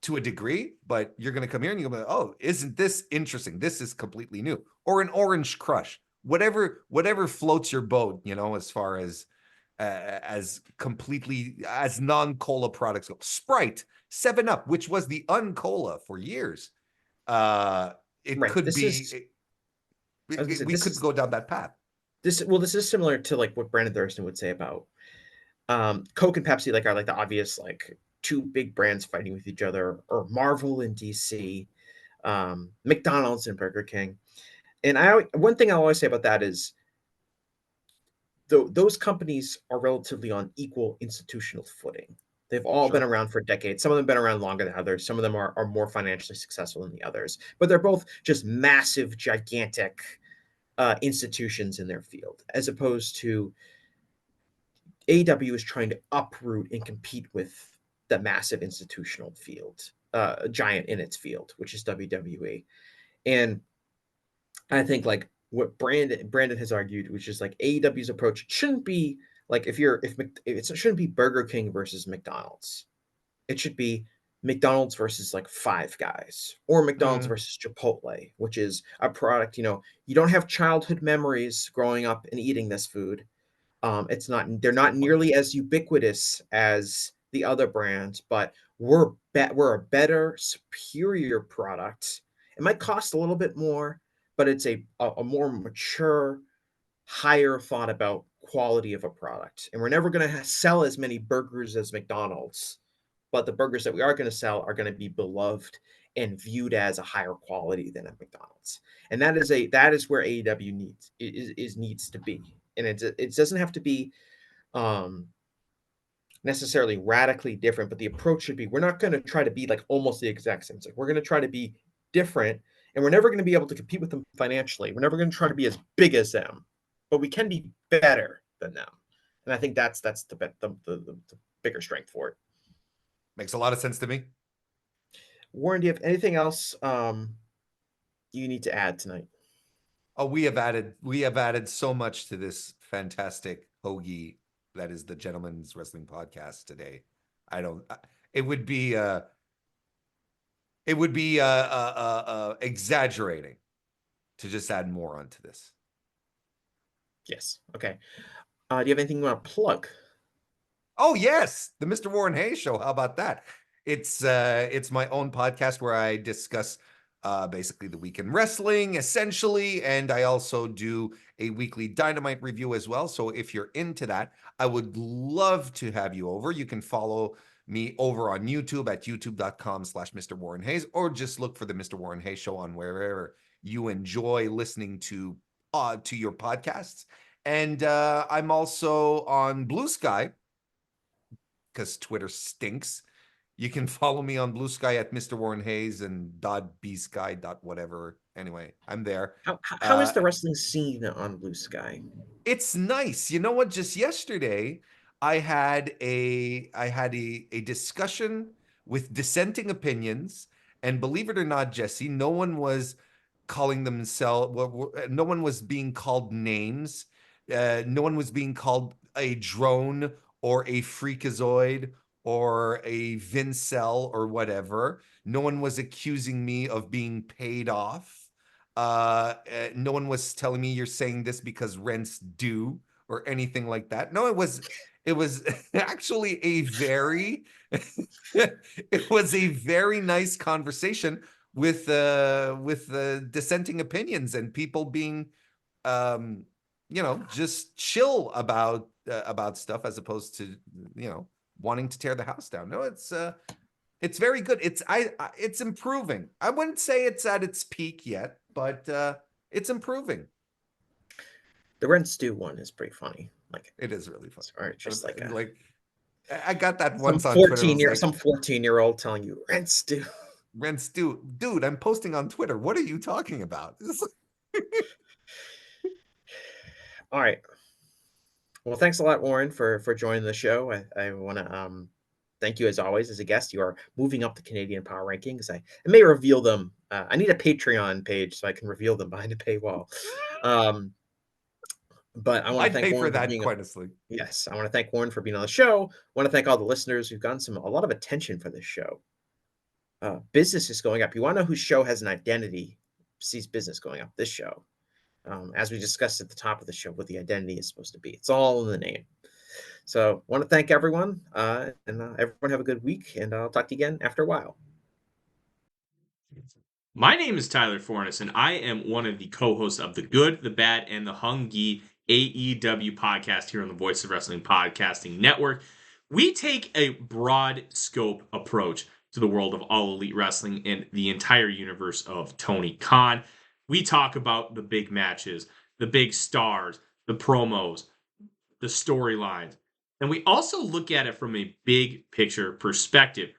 Speaker 3: to a degree, but you're going to come here and you're going to be, oh, isn't this interesting? This is completely new. Or an orange crush, whatever floats your boat, you know, as completely as non-cola products go. Sprite, 7-Up, which was the un-cola for years. It
Speaker 2: Right.
Speaker 3: could
Speaker 2: This
Speaker 3: be,
Speaker 2: is, I was gonna say,
Speaker 3: we could go down that path.
Speaker 2: this is similar to like what Brandon Thurston would say about Coke and Pepsi, like are like the obvious like two big brands fighting with each other, or Marvel and DC, McDonald's and Burger King. And one thing I always say about that is those companies are relatively on equal institutional footing. They've all been
Speaker 3: Sure.
Speaker 2: around for decades. Some of them have been around longer than others. Some of them are more financially successful than the others. But they're both just massive, gigantic institutions in their field, as opposed to AEW is trying to uproot and compete with the massive institutional field, giant in its field, which is WWE. And I think like what Brandon has argued, which is like AEW's approach shouldn't be like if it shouldn't be Burger King versus McDonald's. It should be McDonald's versus like Five Guys, or McDonald's
Speaker 3: Mm.
Speaker 2: versus Chipotle, which is a product, you don't have childhood memories growing up and eating this food. They're
Speaker 3: That's a
Speaker 2: not
Speaker 3: good point.
Speaker 2: nearly as ubiquitous as the other brands, but we're a better, superior product. It might cost a little bit more, but it's a more mature, higher thought about quality of a product. And we're never going to sell as many burgers as McDonald's, but the burgers that we are going to sell are going to be beloved and viewed as a higher quality than at McDonald's. And that is where AEW needs to be. And it doesn't have to be um necessarily radically different, but the approach should be, we're not going to try to be like almost the exact same. It's like we're going to try to be different, and we're never going to be able to compete with them financially. We're never going to try to be as big as them, but we can be better than them. And I think that's the bigger strength for it.
Speaker 3: Makes a lot of sense to me.
Speaker 2: Warren, do you have anything else you need to add tonight?
Speaker 3: Oh, we have added so much to this fantastic hoagie that is the Gentleman's Wrestling Podcast today. I don't. It would be exaggerating to just add more onto this.
Speaker 2: Yes. Okay. Do you have anything you want to plug?
Speaker 3: Oh yes, the Mr. Warren Hayes Show. How about that? It's my own podcast where I discuss basically the week in wrestling, essentially, and I also do a weekly Dynamite review as well. So if you're into that, I would love to have you over. You can follow me over on YouTube at youtube.com/Mr. Warren Hayes, or just look for the Mr. Warren Hayes Show on wherever you enjoy listening to your podcasts. And I'm also on Blue Sky, because Twitter stinks. You can follow me on Blue Sky at Mr. Warren Hayes and .bsky. Whatever. Anyway, I'm there.
Speaker 2: How is the wrestling scene on Blue Sky?
Speaker 3: It's nice. You know what? Just yesterday, I had a discussion with dissenting opinions, and believe it or not, Jesse, no one was calling themselves. No one was being called names. No one was being called a drone or a freakazoid or a Vincel or whatever. No one was accusing me of being paid off. No one was telling me you're saying this because rent's due or anything like that. No, it was actually a very it was a very nice conversation with dissenting opinions and people being just chill about stuff as opposed to wanting to tear the house down. No, it's very good. It's improving. I wouldn't say it's at its peak yet, but it's improving.
Speaker 2: The Rent Stew one is pretty funny. Like,
Speaker 3: It is really fun.
Speaker 2: sorry, just like
Speaker 3: I got that once on Twitter. It was like,
Speaker 2: some 14-year-old telling you Rent Stew.
Speaker 3: Rents dude, I'm posting on Twitter. What are you talking about?
Speaker 2: All right. Well, thanks a lot, Warren, for joining the show. I want to thank you as always as a guest. You are moving up the Canadian Power Rankings. I may reveal them. I need a Patreon page so I can reveal them behind a paywall. But I want to
Speaker 3: I'd
Speaker 2: thank
Speaker 3: pay for
Speaker 2: Warren for
Speaker 3: that,
Speaker 2: being
Speaker 3: quite honestly.
Speaker 2: yes. I want to thank Warren for being on the show. I want to thank all the listeners who've gotten a lot of attention for this show. Business is going up. You want to know whose show has an identity, sees business going up? This show. As we discussed at the top of the show, what the identity is supposed to be. It's all in the name. So want to thank everyone, and everyone have a good week, and I'll talk to you again after a while.
Speaker 4: My name is Tyler Fornes, and I am one of the co-hosts of the Good, the Bad, and the Hungy AEW podcast here on the Voice of Wrestling Podcasting Network. We take a broad scope approach to the world of All Elite Wrestling and the entire universe of Tony Khan. We talk about the big matches, the big stars, the promos, the storylines, and we also look at it from a big picture perspective.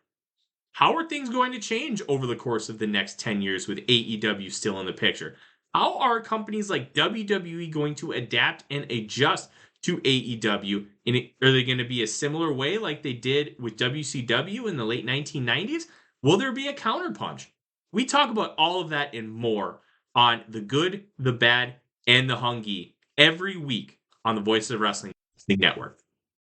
Speaker 4: How are things going to change over the course of the next 10 years with AEW still in the picture? How are companies like WWE going to adapt and adjust to AEW? Are they going to be a similar way like they did with WCW in the late 1990s? Will there be a counterpunch? We talk about all of that and more on The Good, the Bad, and the Hungy every week on the Voice of Wrestling Network.